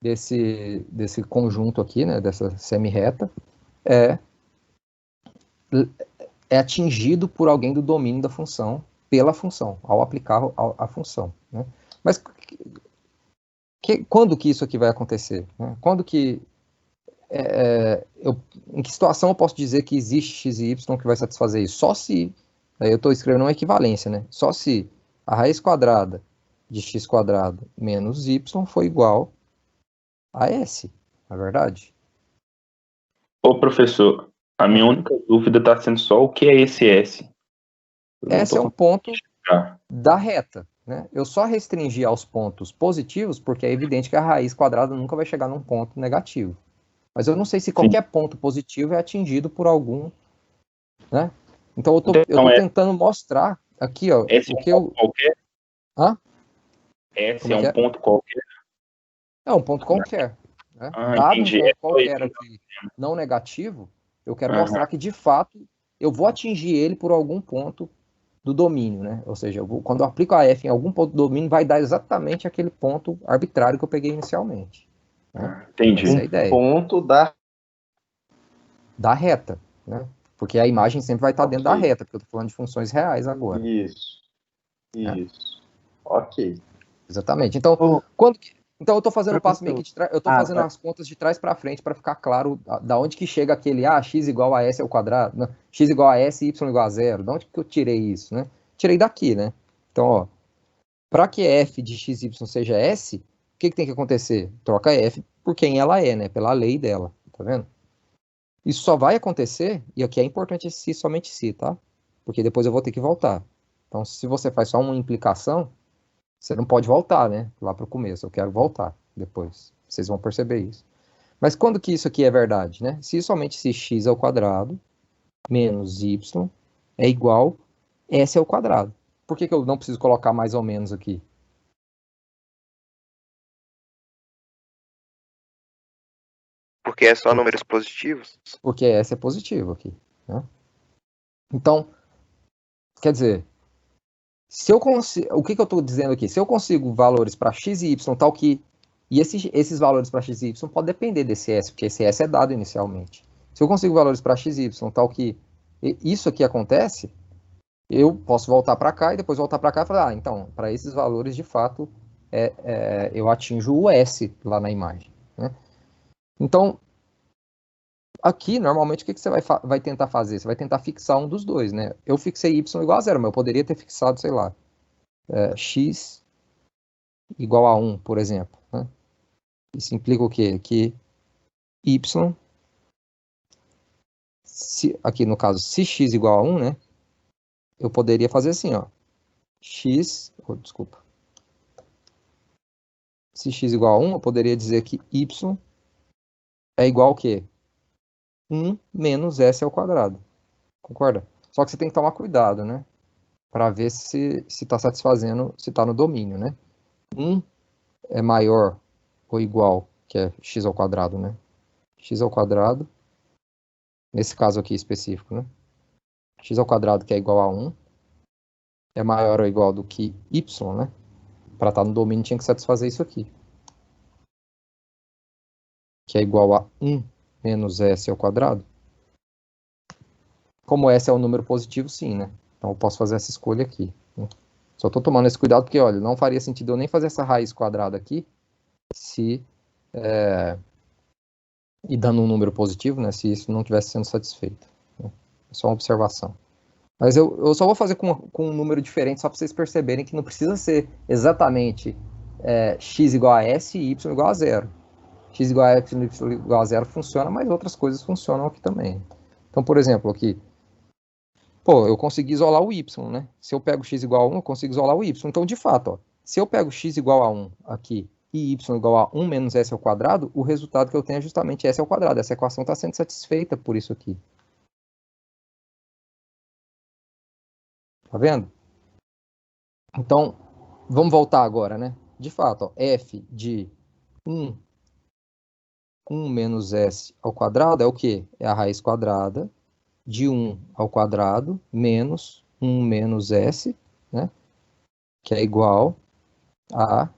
Desse conjunto aqui, né? Dessa semi-reta, é atingido por alguém do domínio da função, pela função, ao aplicar a função, né? Mas quando que isso aqui vai acontecer, né? Quando que em que situação eu posso dizer que existe x e y que vai satisfazer isso? Só se Aí eu estou escrevendo uma equivalência, né? Só se a raiz quadrada de x quadrado menos y for igual a s, não é verdade? Ô, professor, a minha única dúvida está sendo só o que é esse S. S é um ponto Ah, da reta, né? Eu só restringi aos pontos positivos porque é evidente que a raiz quadrada nunca vai chegar num ponto negativo. Mas eu não sei se qualquer ponto positivo é atingido por algum, né? Então eu tô tentando mostrar aqui, ó, S o é que um ponto qualquer? Hã? S Como é que um é? ponto qualquer? É um ponto qualquer, né? Ah, Dado um entendi. ponto É só qualquer isso. aqui não negativo, eu quero Aham. mostrar que de fato eu vou atingir ele por algum ponto do domínio, né? Ou seja, quando eu aplico a f em algum ponto do domínio, vai dar exatamente aquele ponto arbitrário que eu peguei inicialmente. Né? Entendi. Essa é a ideia. Ponto da reta, né? Porque a imagem sempre vai estar dentro da Ok. reta, porque eu estou falando de funções reais agora. Isso. Ok. Exatamente. Então, então eu estou fazendo o passo meio que de trás, eu estou fazendo as contas de trás para frente para ficar claro da onde que chega aquele x igual a s ao quadrado, não, x igual a s e y igual a zero. Da onde que eu tirei isso, né? Tirei daqui, né? Então, ó, para que f de xy seja s, o que tem que acontecer? Troca f por quem ela é, né? Pela lei dela, tá vendo? Isso só vai acontecer, e aqui é importante esse se, somente se, tá? Porque depois eu vou ter que voltar. Então, se você faz só uma implicação, você não pode voltar, né? Lá para o começo. Eu quero voltar depois. Vocês vão perceber isso. Mas quando que isso aqui é verdade, né? Se somente se x ao quadrado menos y é igual a s ao quadrado. Por que eu não preciso colocar mais ou menos aqui? Porque é só números positivos? Porque s é positivo aqui. Né? Então, quer dizer, se eu consigo, o que eu estou dizendo aqui? Se eu consigo valores para x e y tal que... E esses valores para x e y podem depender desse s, porque esse s é dado inicialmente. Se eu consigo valores para x e y tal que isso aqui acontece, eu posso voltar para cá e depois voltar para cá e falar, então, para esses valores, de fato, eu atinjo o s lá na imagem. Né? Então, aqui, normalmente, o que você vai tentar fazer? Você vai tentar fixar um dos dois, né? Eu fixei y igual a zero, mas eu poderia ter fixado, sei lá, x igual a 1, por exemplo. Né? Isso implica o quê? Que y, aqui no caso, se x igual a 1, né? Eu poderia fazer assim, ó. Desculpa. Se x igual a 1, eu poderia dizer que y é igual ao quê? 1 menos s ao quadrado. Concorda? Só que você tem que tomar cuidado, né? Para ver se está satisfazendo, se está no domínio, né? 1 é maior ou igual, que é x ao quadrado, né? X ao quadrado, nesse caso aqui específico, né? X ao quadrado, que é igual a 1, é maior ou igual do que y, né? Para estar no domínio tinha que satisfazer isso aqui. Que é igual a 1 menos s ao quadrado. Como s é um número positivo, sim, né? Então eu posso fazer essa escolha aqui. Né? Só estou tomando esse cuidado porque, olha, não faria sentido eu nem fazer essa raiz quadrada aqui e dando um número positivo, né? Se isso não estivesse sendo satisfeito. Né? É só uma observação. Mas eu só vou fazer com um número diferente só para vocês perceberem que não precisa ser exatamente x igual a s e y igual a zero. X igual a y igual a zero funciona, mas outras coisas funcionam aqui também. Então, por exemplo, aqui, eu consegui isolar o y, né? Se eu pego x igual a 1, eu consigo isolar o y. Então, de fato, ó, se eu pego x igual a 1 aqui e y igual a 1 menos s ao quadrado, o resultado que eu tenho é justamente s ao quadrado. Essa equação está sendo satisfeita por isso aqui. Tá vendo? Então, vamos voltar agora, né? De fato, ó, f de 1 menos s ao quadrado é o quê? É a raiz quadrada de 1 ao quadrado menos 1 menos s, né? Que é igual a...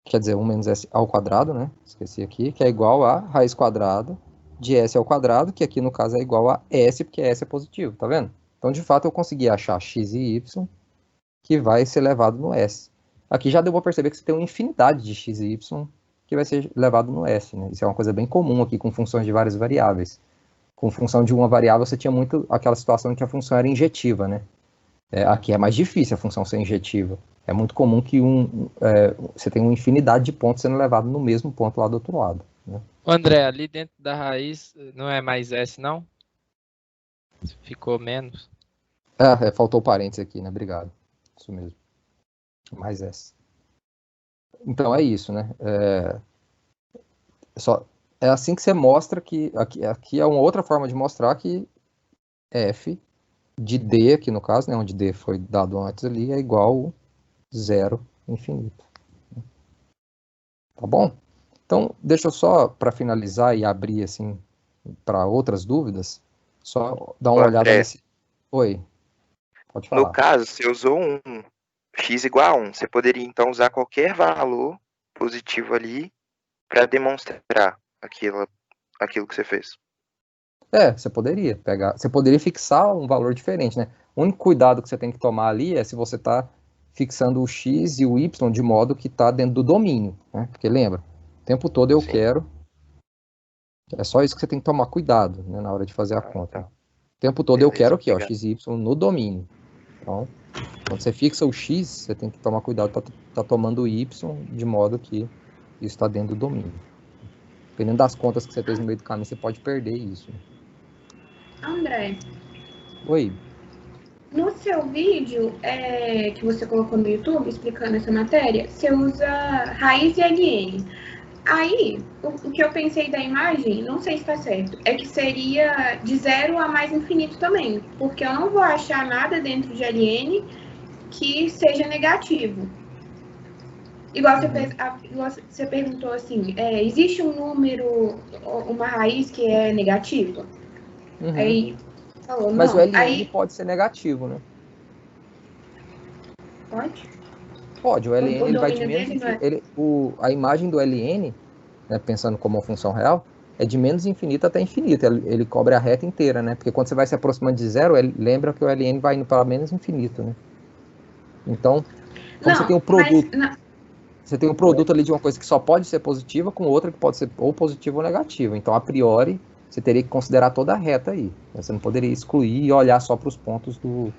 Quer dizer, 1 menos s ao quadrado, né? Esqueci aqui. Que é igual a raiz quadrada de s ao quadrado, que aqui no caso é igual a s, porque s é positivo, tá vendo? Então, de fato, eu consegui achar x e y que vai ser levado no s. Aqui já deu para perceber que você tem uma infinidade de x e y que vai ser levado no s, né? Isso é uma coisa bem comum aqui com funções de várias variáveis. Com função de uma variável, você tinha muito aquela situação em que a função era injetiva, né? Aqui é mais difícil a função ser injetiva. É muito comum que você tenha uma infinidade de pontos sendo levado no mesmo ponto lá do outro lado, né? André, ali dentro da raiz não é mais S, não? Ficou menos? Faltou parênteses aqui, né? Obrigado. Isso mesmo. Mais S. Então é isso, né? É assim que você mostra que... Aqui é uma outra forma de mostrar que F de D, aqui no caso, né, onde D foi dado antes ali, é igual a 0 infinito. Tá bom? Então, deixa eu só, para finalizar e abrir, assim, para outras dúvidas, só dar uma olhada nesse... Oi, pode falar. No caso, você usou um x igual a 1, você poderia, então, usar qualquer valor positivo ali para demonstrar aquilo que você fez. Você poderia pegar, você poderia fixar um valor diferente, né? O único cuidado que você tem que tomar ali é se você está fixando o x e o y de modo que está dentro do domínio, né? Porque lembra, o tempo todo eu quero, é só isso que você tem que tomar cuidado, né, na hora de fazer a conta. Tá. O tempo todo eu quero aqui, ó, obrigado. x e y no domínio. Então, quando você fixa o x, você tem que tomar cuidado para estar tomando o y de modo que isso está dentro do domínio. Dependendo das contas que você fez no meio do caminho, você pode perder isso. André, Oi. no seu vídeo que você colocou no YouTube explicando essa matéria, você usa raiz e ln. Aí, o que eu pensei da imagem, não sei se está certo, é que seria de 0 a mais infinito também, porque eu não vou achar nada dentro de ln que seja negativo. Igual você perguntou assim, existe um número, uma raiz que é negativa? Uhum. Aí falou, mas não. o ln aí... pode ser negativo, né? Pode? Pode, o ln ele vai de menos infinito. A imagem do ln, né, pensando como uma função real, é de menos infinito até infinito. Ele cobre a reta inteira, né? Porque quando você vai se aproximando de zero, lembra que o ln vai indo para menos infinito, né? Então, como você tem um produto... Você tem um produto ali de uma coisa que só pode ser positiva com outra que pode ser ou positiva ou negativa. Então, a priori, você teria que considerar toda a reta aí. Você não poderia excluir e olhar só para os pontos do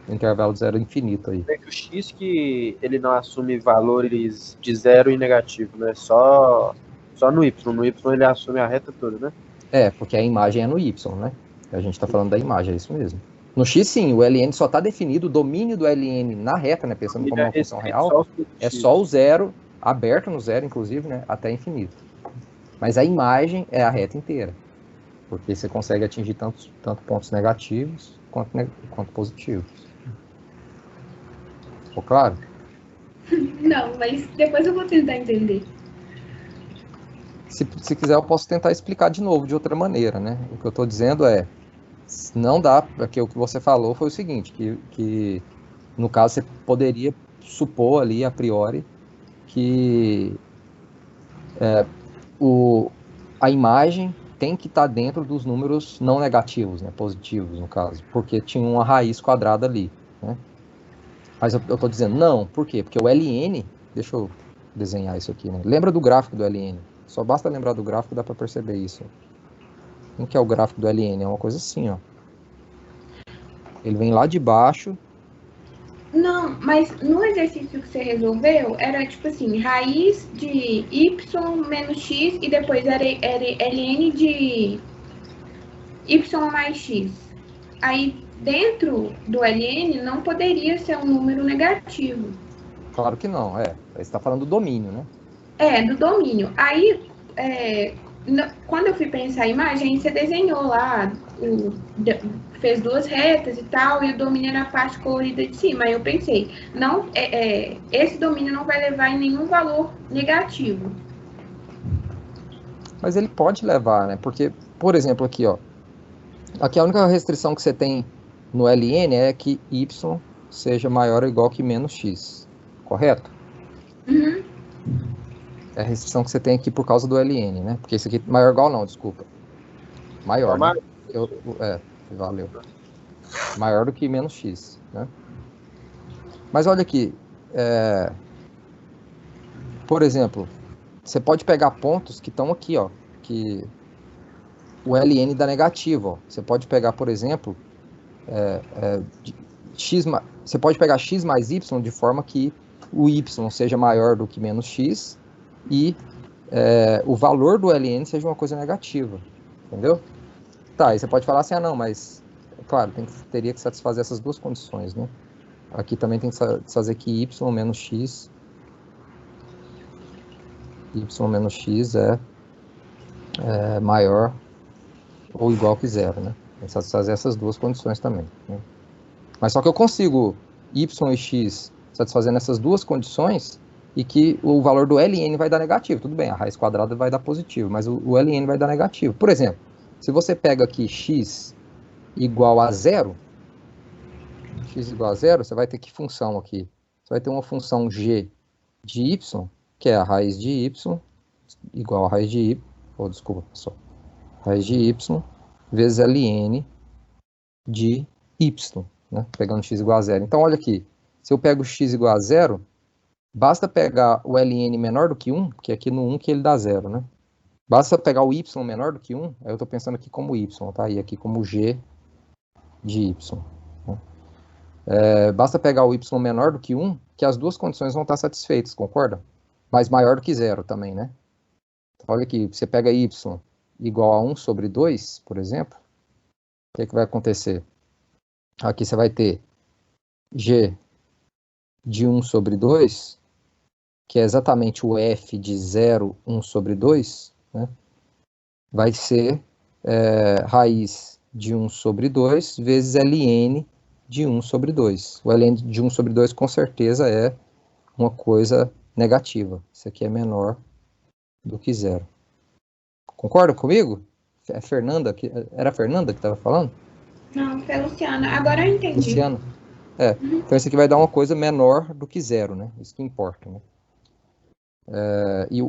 intervalo de zero infinito aí. É que o x que ele não assume valores de zero e negativo, né? Só no y. No y ele assume a reta toda, né? Porque a imagem é no y, né? A gente está falando da imagem, é isso mesmo. No x, sim, o ln só está definido, o domínio do ln na reta, né? Pensando como uma função real, é só o zero, aberto no zero, inclusive, né? Até infinito. Mas a imagem é a reta inteira. Porque você consegue atingir tanto pontos negativos quanto positivos. Ficou claro? Não, mas depois eu vou tentar entender. Se quiser, eu posso tentar explicar de novo, de outra maneira, né? O que eu estou dizendo é, não dá, porque o que você falou foi o seguinte, que no caso você poderia supor ali, a priori, que a imagem tem que estar dentro dos números não negativos, né, positivos no caso, porque tinha uma raiz quadrada ali, né? Mas eu estou dizendo não, por quê? Porque o ln, deixa eu desenhar isso aqui, né? Lembra do gráfico do ln, só basta lembrar do gráfico, dá para perceber isso. O que é o gráfico do ln? É uma coisa assim, ó. Ele vem lá de baixo. Não, mas no exercício que você resolveu, era tipo assim, raiz de y menos x e depois era ln de y mais x. Aí, dentro do ln, não poderia ser um número negativo. Claro que não, Você está falando do domínio, né? Do domínio. Aí, quando eu fui pensar a imagem, você desenhou lá, fez duas retas e tal, e o domínio era a parte colorida de cima. Aí eu pensei, não, esse domínio não vai levar em nenhum valor negativo. Mas ele pode levar, né? Porque, por exemplo, aqui, ó. Aqui a única restrição que você tem no ln é que y seja maior ou igual que menos x. Correto? Uhum. É a restrição que você tem aqui por causa do ln, né? Porque isso aqui, maior ou igual não, desculpa. Maior, né? Valeu. Maior do que menos x, né? Mas olha aqui, por exemplo, você pode pegar pontos que estão aqui, ó, que o ln dá negativo, ó. Você pode pegar, por exemplo, x, você pode pegar x mais y de forma que o y seja maior do que menos x e o valor do ln seja uma coisa negativa, entendeu? Tá, aí você pode falar assim, não, mas, claro, teria que satisfazer essas duas condições, né? Aqui também tem que satisfazer que y menos x é maior ou igual que zero, né? Tem que satisfazer essas duas condições também, né? Mas só que eu consigo y e x satisfazendo essas duas condições e que o valor do ln vai dar negativo. Tudo bem, a raiz quadrada vai dar positivo, mas o ln vai dar negativo. Por exemplo, se você pega aqui x igual a zero, você vai ter que função aqui? Você vai ter uma função g de y, que é a raiz de y, igual a raiz de y, desculpa, pessoal, raiz de y vezes ln de y, né? Pegando x igual a zero. Então, olha aqui, se eu pego x igual a zero, basta pegar o ln menor do que 1, que é aqui no 1 que ele dá zero, né? Basta pegar o y menor do que 1, aí eu estou pensando aqui como y, tá? E aqui como g de y. Né? Basta pegar o y menor do que 1, que as duas condições vão estar satisfeitas, concorda? Mas maior do que zero também, né? Então, olha aqui, você pega y igual a 1 sobre 2, por exemplo, o que vai acontecer? Aqui você vai ter g de 1 sobre 2, que é exatamente o f de 0, 1 sobre 2, né? Vai ser raiz de 1 sobre 2 vezes ln de 1 sobre 2. O ln de 1 sobre 2 com certeza é uma coisa negativa. Isso aqui é menor do que zero. Concorda comigo? É Fernanda, era a Fernanda que estava falando? Não, foi a Luciana. Agora eu entendi. Luciana? Então isso aqui vai dar uma coisa menor do que zero, né? Isso que importa, né?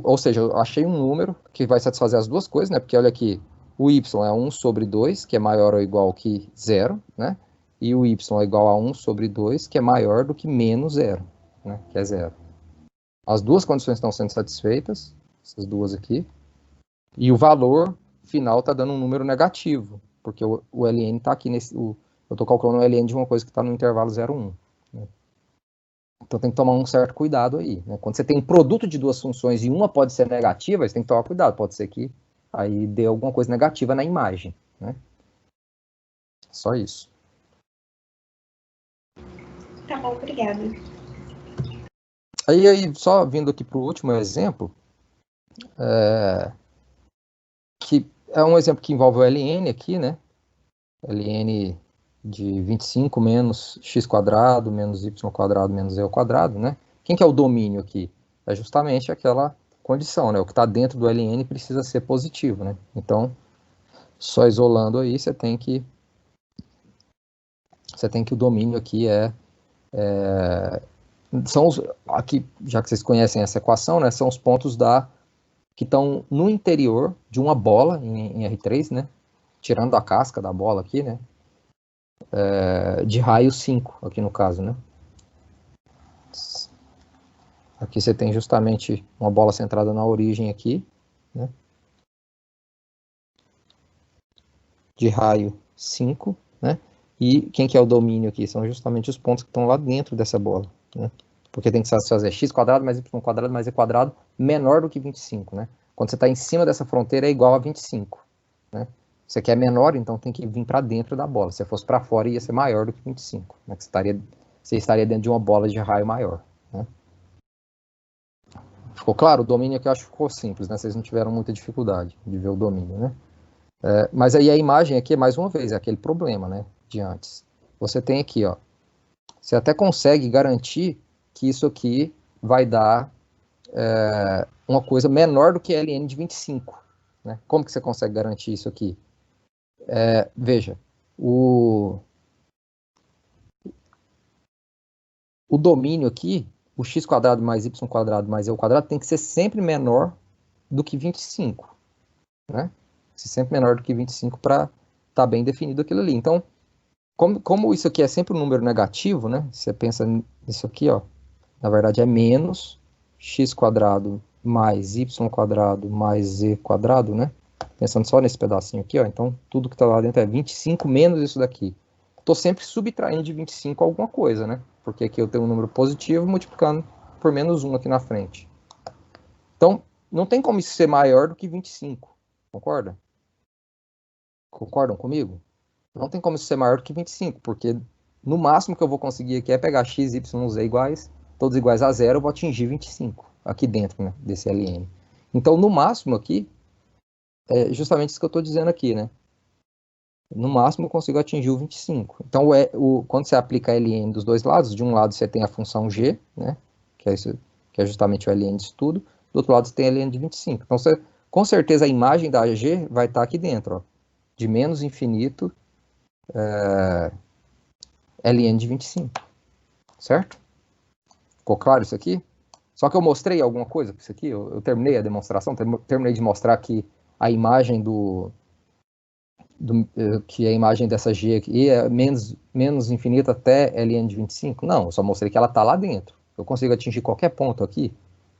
Ou seja, eu achei um número que vai satisfazer as duas coisas, né? Porque olha aqui, o y é 1 sobre 2, que é maior ou igual que zero, né? E o y é igual a 1 sobre 2, que é maior do que menos zero, né? Que é zero. As duas condições estão sendo satisfeitas, essas duas aqui, e o valor final está dando um número negativo, porque o ln está aqui nesse... eu estou calculando o ln de uma coisa que está no intervalo 0, 1. Né? Então tem que tomar um certo cuidado aí. Né? Quando você tem um produto de duas funções e uma pode ser negativa, você tem que tomar cuidado. Pode ser que aí dê alguma coisa negativa na imagem. Né? Só isso. Tá bom, obrigada. Aí só vindo aqui para o último exemplo, que é um exemplo que envolve o ln aqui, né? ln de 25 menos x quadrado, menos y quadrado, menos e ao quadrado, né? Quem que é o domínio aqui? É justamente aquela condição, né? O que está dentro do ln precisa ser positivo, né? Então, só isolando aí, você tem que o domínio aqui aqui, já que vocês conhecem essa equação, né? São os pontos que estão no interior de uma bola em R3, né? Tirando a casca da bola aqui, né? De raio 5, aqui no caso, né? Aqui você tem justamente uma bola centrada na origem aqui, né? De raio 5, né? E quem que é o domínio aqui? São justamente os pontos que estão lá dentro dessa bola, né? Porque tem que satisfazer x quadrado mais y quadrado mais e quadrado menor do que 25, né? Quando você está em cima dessa fronteira é igual a 25, né? Você quer menor, então tem que vir para dentro da bola. Se fosse para fora, ia ser maior do que 25, né? Você estaria dentro de uma bola de raio maior, né? Ficou claro? O domínio aqui eu acho que ficou simples, né? Vocês não tiveram muita dificuldade de ver o domínio, né? Mas aí a imagem aqui, mais uma vez, é aquele problema, né? De antes. Você tem aqui, ó. Você até consegue garantir que isso aqui vai dar uma coisa menor do que ln de 25. Né? Como que você consegue garantir isso aqui? Veja, o domínio aqui, o x quadrado mais y quadrado mais e ao quadrado tem que ser sempre menor do que 25. Né? Ser sempre menor do que 25 para estar bem definido aquilo ali. Então, como isso aqui é sempre um número negativo, né? Você pensa nisso aqui, ó. Na verdade é menos x quadrado mais y quadrado mais z quadrado, né? Pensando só nesse pedacinho aqui, ó. Então, tudo que está lá dentro é 25 menos isso daqui. Estou sempre subtraindo de 25 alguma coisa, né? Porque aqui eu tenho um número positivo multiplicando por menos 1 aqui na frente. Então, não tem como isso ser maior do que 25. Concorda? Concordam comigo? Não tem como isso ser maior do que 25, porque no máximo que eu vou conseguir aqui é pegar x, y, z iguais, todos iguais a 0, eu vou atingir 25 aqui dentro, né, desse ln. Então, no máximo aqui, é justamente isso que eu estou dizendo aqui, né? No máximo eu consigo atingir o 25. Então, quando você aplica ln dos dois lados, de um lado você tem a função g, né, que é justamente o ln disso tudo, do outro lado você tem ln de 25. Então, com certeza a imagem da g vai estar aqui dentro, ó, de menos infinito ln de 25, certo? Ficou claro isso aqui? Só que eu mostrei alguma coisa com isso aqui, eu terminei a demonstração, terminei de mostrar que a imagem que a imagem dessa G aqui é menos infinita até ln de 25? Não, eu só mostrei que ela está lá dentro. Eu consigo atingir qualquer ponto aqui?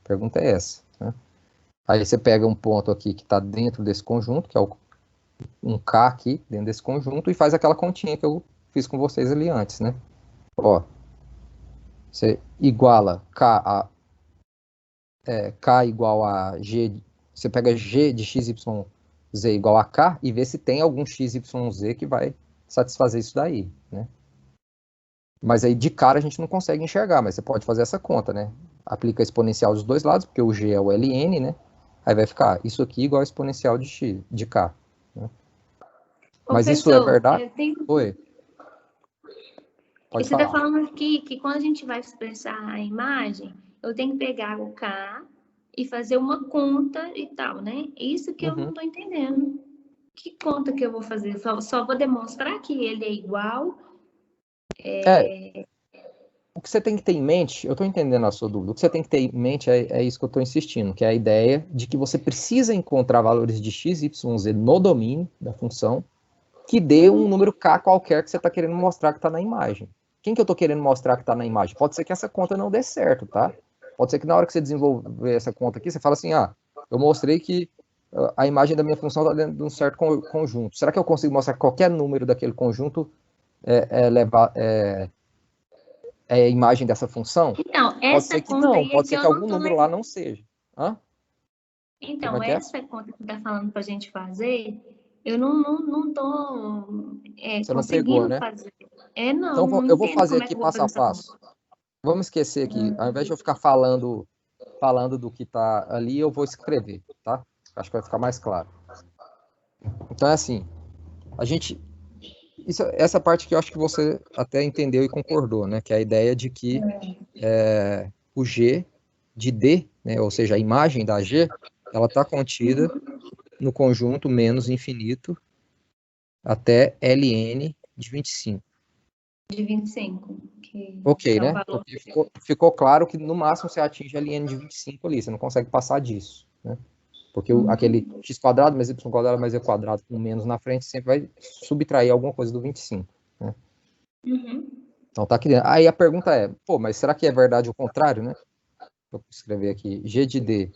A pergunta é essa, né? Aí você pega um ponto aqui que está dentro desse conjunto, que é um K aqui, dentro desse conjunto, e faz aquela continha que eu fiz com vocês ali antes, né? Ó, você iguala K igual a G, você pega G de x, y, z igual a K e vê se tem algum x, y, z que vai satisfazer isso daí, né? Mas aí de cara a gente não consegue enxergar, mas você pode fazer essa conta, né? Aplica a exponencial dos dois lados, porque o G é o ln, né? Aí vai ficar isso aqui igual a exponencial de x, de K, né? Mas isso é verdade? Oi. Pode Você está falar. falando aqui que quando a gente vai expressar a imagem, eu tenho que pegar o K e fazer uma conta e tal, né? Isso que eu não estou entendendo. Que conta que eu vou fazer? Só vou demonstrar que ele é igual. O que você tem que ter em mente, eu estou entendendo a sua dúvida, o que você tem que ter em mente é isso que eu estou insistindo, que é a ideia de que você precisa encontrar valores de x, y, z no domínio da função que dê um número k qualquer que você está querendo mostrar que está na imagem. Quem que eu estou querendo mostrar que está na imagem? Pode ser que essa conta não dê certo, tá? Pode ser que na hora que você desenvolver essa conta aqui, você fala assim, eu mostrei que a imagem da minha função está dentro de um certo conjunto. Será que eu consigo mostrar que qualquer número daquele conjunto é a imagem dessa função? Então, Pode ser que não, pode ser que algum número lá não seja. Então, Como é que é? essa conta que está falando para a gente fazer, eu não estou Você não conseguindo pegou, né? fazer. Não, Então não eu vou entendo fazer como é aqui que eu vou passo fazer a essa passo. conta. Vamos esquecer aqui, ao invés de eu ficar falando do que está ali, eu vou escrever, tá? Acho que vai ficar mais claro. Então é assim, essa parte que eu acho que você até entendeu e concordou, né? Que é a ideia de que o G de D, né? Ou seja, a imagem da G, ela está contida no conjunto menos infinito até ln de 25. De 25. Ok, é o né? valor. Porque ficou claro que no máximo você atinge ln de 25 ali, você não consegue passar disso, né? Porque aquele x quadrado mais y quadrado mais e quadrado com menos na frente sempre vai subtrair alguma coisa do 25, né? Então tá aqui dentro. Aí a pergunta é, mas será que é verdade o contrário, né? Vou escrever aqui, G de D.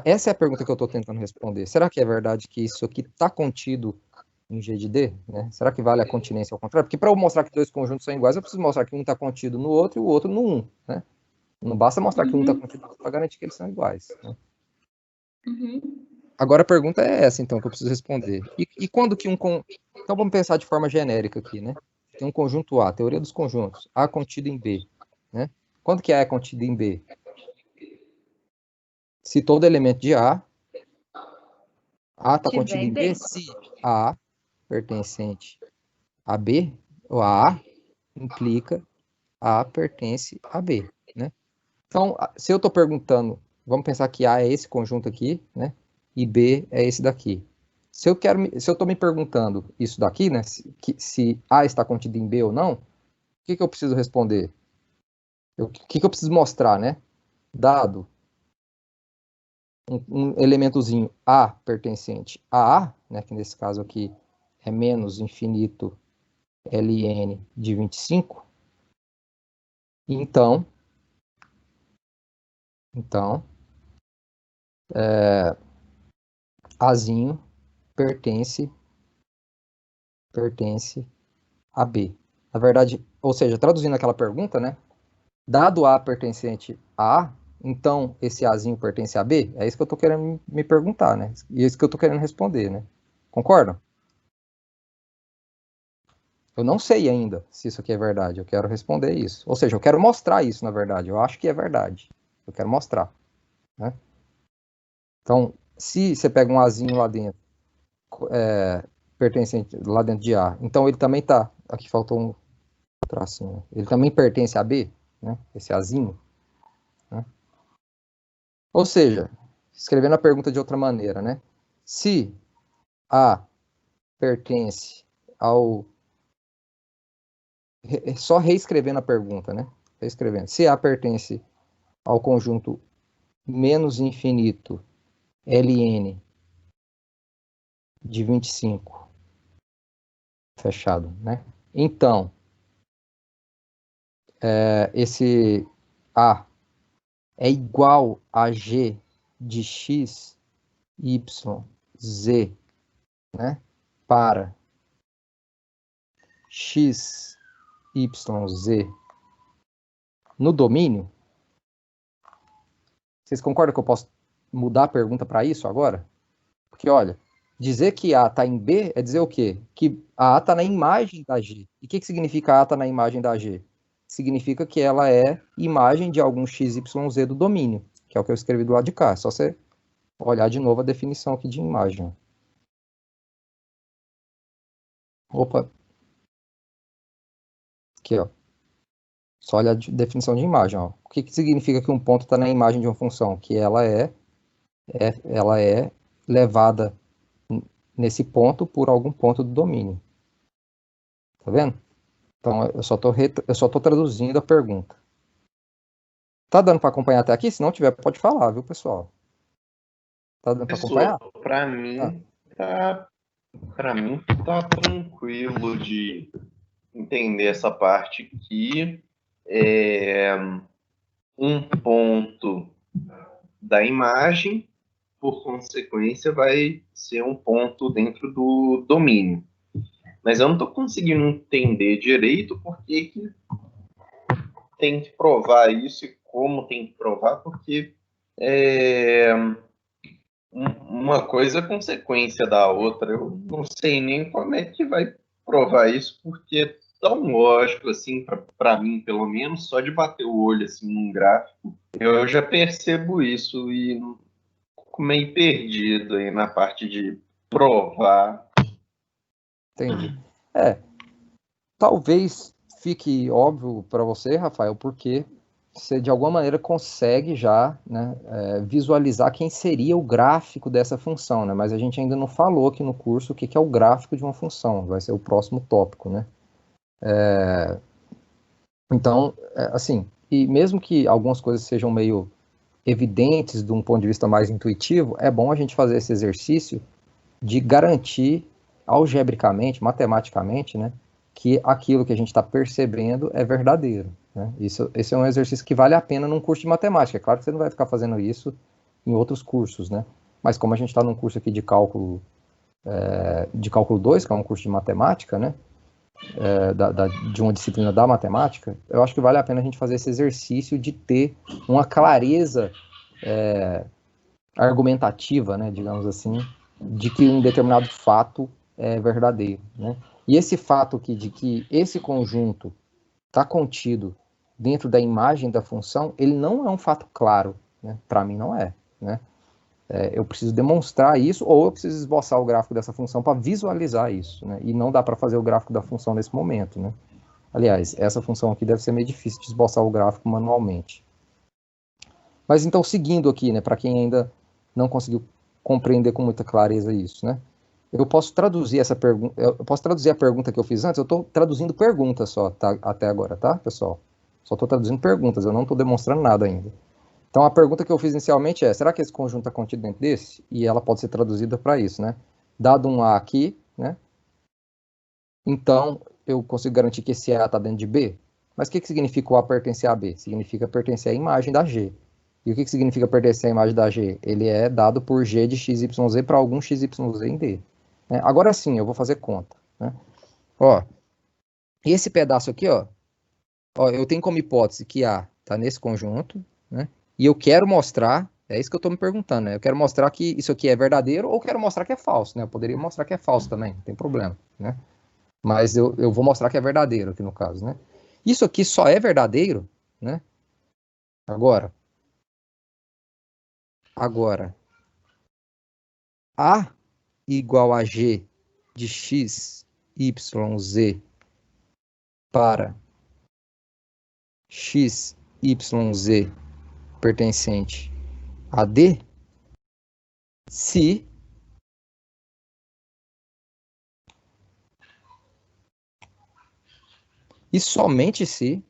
Essa é a pergunta que eu estou tentando responder. Será que é verdade que isso aqui está contido em G de D? Né? Será que vale a continência ao contrário? Porque para eu mostrar que dois conjuntos são iguais, eu preciso mostrar que um está contido no outro e o outro no um, né? Não basta mostrar que um está contido no outro para garantir que eles são iguais, né? Agora a pergunta é essa, então, que eu preciso responder. E quando que Então vamos pensar de forma genérica aqui, né? Tem um conjunto A, teoria dos conjuntos, A contido em B, né? Quando que A é contido em B? Se todo elemento de A está contido em B, se A pertencente a B, ou a A implica A pertence a B, né? Então, se eu estou perguntando, vamos pensar que A é esse conjunto aqui, né? E B é esse daqui. Se eu estou me perguntando isso daqui, né? Se A está contido em B ou não, o que eu preciso responder? O que eu preciso mostrar, né? Dado um elementozinho A pertencente a A, né? Que nesse caso aqui é menos infinito ln de 25. Então, Azinho pertence a B. na verdade, ou seja, traduzindo aquela pergunta, né? Dado A pertencente a A, então esse Azinho pertence a B? É isso que eu estou querendo me perguntar, né? E é isso que eu estou querendo responder, né? Concordam? Eu não sei ainda se isso aqui é verdade. Eu quero responder isso. Ou seja, eu quero mostrar isso, na verdade. Eu acho que é verdade. Eu quero mostrar, né? Então, se você pega um Azinho lá dentro, pertencente lá dentro de A, então ele também tá. Aqui faltou um tracinho. Ele também pertence a B, né? Esse Azinho, né? Ou seja, escrevendo a pergunta de outra maneira, né? Se A pertence ao... Só reescrevendo a pergunta, né? Reescrevendo. Se A pertence ao conjunto menos infinito Ln de 25, fechado, né? Então, esse A é igual a G de x, y, z, né? Para x, y, z no domínio. Vocês concordam que eu posso mudar a pergunta para isso agora? Porque, olha, dizer que A está em B é dizer o quê? Que a A está na imagem da G. E o que significa A está na imagem da G? Significa que ela é imagem de algum x, y, z do domínio, que é o que eu escrevi do lado de cá. É só você olhar de novo a definição aqui de imagem. Opa. Aqui, ó. Só olha a definição de imagem, ó. O que significa que um ponto está na imagem de uma função? Que ela é levada nesse ponto por algum ponto do domínio. Tá vendo? Então, eu só tô traduzindo a pergunta. Tá dando para acompanhar até aqui? Se não tiver, pode falar, viu, pessoal? Tá dando para acompanhar? Para mim, tá tranquilo de entender essa parte aqui. Um ponto da imagem, por consequência, vai ser um ponto dentro do domínio. Mas eu não estou conseguindo entender direito por que tem que provar isso e como tem que provar, porque uma coisa é consequência da outra. Eu não sei nem como é que vai provar isso, porque é tão lógico, assim, para mim, pelo menos, só de bater o olho assim, num gráfico, eu já percebo isso e fico meio perdido aí na parte de provar. Entendi. Talvez fique óbvio para você, Rafael, porque você de alguma maneira consegue já, né, visualizar quem seria o gráfico dessa função, né? Mas a gente ainda não falou aqui no curso o que é o gráfico de uma função, vai ser o próximo tópico, né? Então, assim, e mesmo que algumas coisas sejam meio evidentes de um ponto de vista mais intuitivo, é bom a gente fazer esse exercício de garantir algebricamente, matematicamente, né, que aquilo que a gente está percebendo é verdadeiro, né? Esse é um exercício que vale a pena num curso de matemática. É claro que você não vai ficar fazendo isso em outros cursos, né? Mas como a gente está num curso aqui de cálculo 2, que é um curso de matemática, né? De uma disciplina da matemática, eu acho que vale a pena a gente fazer esse exercício de ter uma clareza argumentativa, né, digamos assim, de que um determinado fato é verdadeiro, né? E esse fato aqui de que esse conjunto está contido dentro da imagem da função, ele não é um fato claro, né? Para mim não é, né? Eu preciso demonstrar isso, ou eu preciso esboçar o gráfico dessa função para visualizar isso, né? E não dá para fazer o gráfico da função nesse momento, né? Aliás, essa função aqui deve ser meio difícil de esboçar o gráfico manualmente. Mas então, seguindo aqui, né, para quem ainda não conseguiu compreender com muita clareza isso, né? Eu posso traduzir essa pergunta, eu posso traduzir a pergunta que eu fiz antes, eu estou traduzindo perguntas só, tá, até agora, tá, pessoal? Só estou traduzindo perguntas, eu não estou demonstrando nada ainda. Então, a pergunta que eu fiz inicialmente é, será que esse conjunto está contido dentro desse? E ela pode ser traduzida para isso, né? Dado um A aqui, né? Então, eu consigo garantir que esse A está dentro de B? Mas o que significa o A pertencer a B? Significa pertencer à imagem da G. E o que significa pertencer à imagem da G? Ele é dado por G de XYZ para algum XYZ em D. Agora sim, eu vou fazer conta, né? Ó, esse pedaço aqui, ó, eu tenho como hipótese que A está nesse conjunto, né? E eu quero mostrar, é isso que eu estou me perguntando, né? Eu quero mostrar que isso aqui é verdadeiro ou quero mostrar que é falso, né? Eu poderia mostrar que é falso também, não tem problema, né? Mas eu vou mostrar que é verdadeiro aqui no caso, né? Isso aqui só é verdadeiro, né? Agora, A igual a G de x, y, z para x, y, z pertencente a D, se e somente se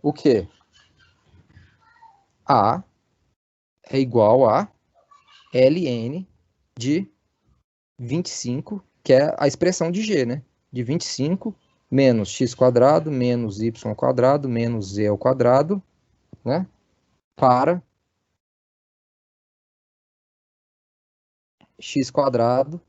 o quê? A é igual a ln de 25, que é a expressão de G, né? De 25 menos x quadrado menos y quadrado menos z ao quadrado, né? Para x quadrado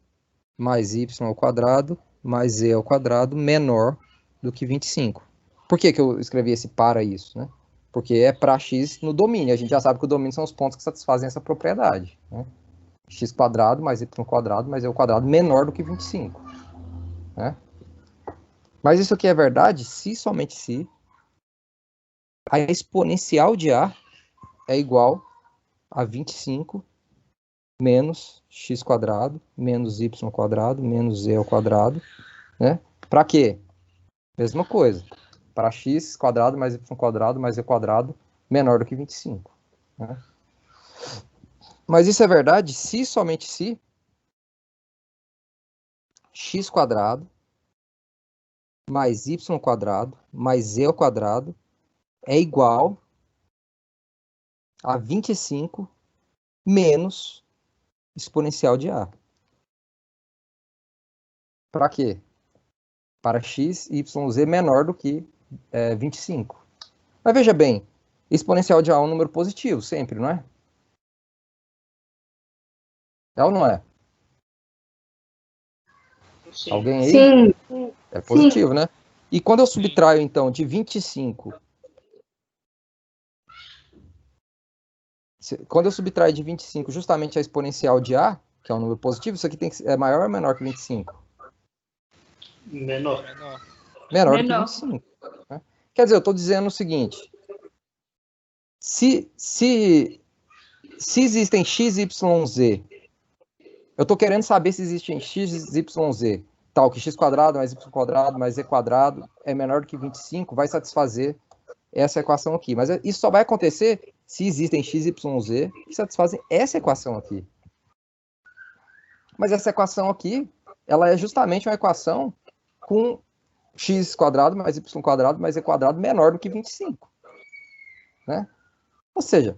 mais y ao quadrado mais z ao quadrado menor do que 25. Por que eu escrevi esse para isso, né? Porque é para x no domínio. A gente já sabe que o domínio são os pontos que satisfazem essa propriedade, né? X quadrado mais y quadrado mais z ao quadrado menor do que 25, né? Mas isso aqui é verdade se somente se a exponencial de A é igual a 25 menos x quadrado menos y quadrado menos z ao quadrado, né? Para quê? Mesma coisa. Para x quadrado mais y quadrado mais z quadrado menor do que 25, né? Mas isso é verdade se somente se x quadrado mais y quadrado mais z ao quadrado é igual a 25 menos exponencial de A. Para quê? Para x, y, z menor do que 25. Mas veja bem, exponencial de A é um número positivo, sempre, não é? É ou não é? Sim. Alguém aí? Sim. É positivo, né? E quando eu subtraio, então, de 25... Quando eu subtraio de 25 justamente a exponencial de A, que é um número positivo, isso aqui é maior ou menor que 25? Menor. Menor do que 25. Né? Quer dizer, eu estou dizendo o seguinte: se existem x, y, z, eu estou querendo saber se existem x, y, z, tal que x quadrado mais y quadrado mais z quadrado é menor do que 25, vai satisfazer essa equação aqui. Mas isso só vai acontecer se existem x, y, z que satisfazem essa equação aqui. Mas essa equação aqui, ela é justamente uma equação com x quadrado mais y quadrado mais z quadrado menor do que 25. Né? Ou seja,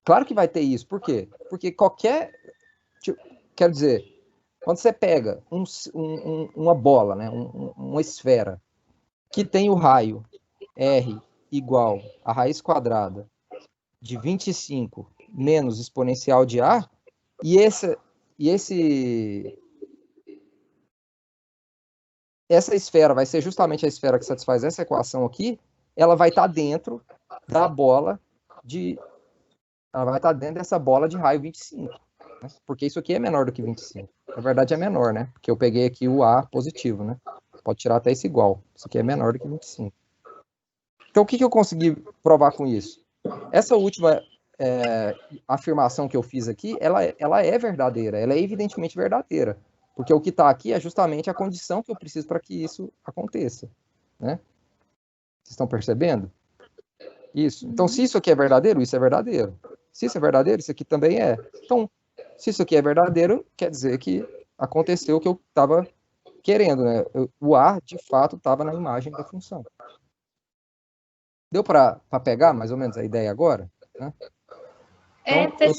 claro que vai ter isso. Por quê? Porque qualquer... Quero dizer, quando você pega uma bola, né, uma esfera, que tem o raio R igual a raiz quadrada de 25 menos exponencial de A, e essa esfera vai ser justamente a esfera que satisfaz essa equação aqui, ela vai estar dentro da bola ela vai estar dentro dessa bola de raio 25, né? Porque isso aqui é menor do que 25. Na verdade é menor, né? Porque eu peguei aqui o A positivo, né? Pode tirar até esse igual. Isso aqui é menor do que 25. Então o que eu consegui provar com isso? Essa última afirmação que eu fiz aqui, ela é verdadeira, ela é evidentemente verdadeira. Porque o que está aqui é justamente a condição que eu preciso para que isso aconteça, né? Vocês estão percebendo? Isso. Então, se isso aqui é verdadeiro, isso é verdadeiro. Se isso é verdadeiro, isso aqui também é. Então, se isso aqui é verdadeiro, quer dizer que aconteceu o que eu estava querendo, né? O A, de fato, estava na imagem da função. Deu para pegar, mais ou menos, a ideia agora? Né? Então,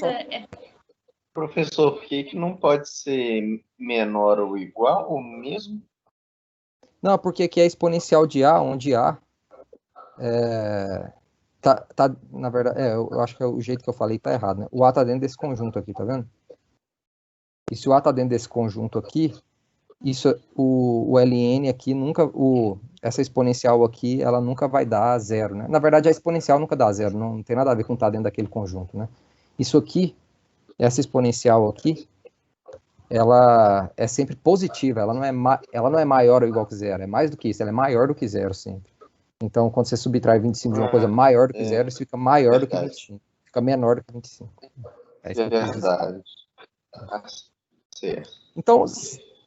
Professor, por que não pode ser menor ou igual ou mesmo? Não, porque aqui é exponencial de A, onde A na verdade, eu acho que o jeito que eu falei tá errado, né? O A tá dentro desse conjunto aqui, tá vendo? E se o A tá dentro desse conjunto aqui, isso, o ln aqui nunca, essa exponencial aqui, ela nunca vai dar zero, né? Na verdade, a exponencial nunca dá zero, não tem nada a ver com estar dentro daquele conjunto, né? Isso aqui, essa exponencial aqui, ela é sempre positiva, ela não é maior ou igual que zero, é mais do que isso, ela é maior do que zero sempre. Então, quando você subtrai 25 de uma coisa maior do que zero, isso fica maior do que 25, fica menor do que 25. É isso que eu quis dizer. Verdade. Ah, certo. Então,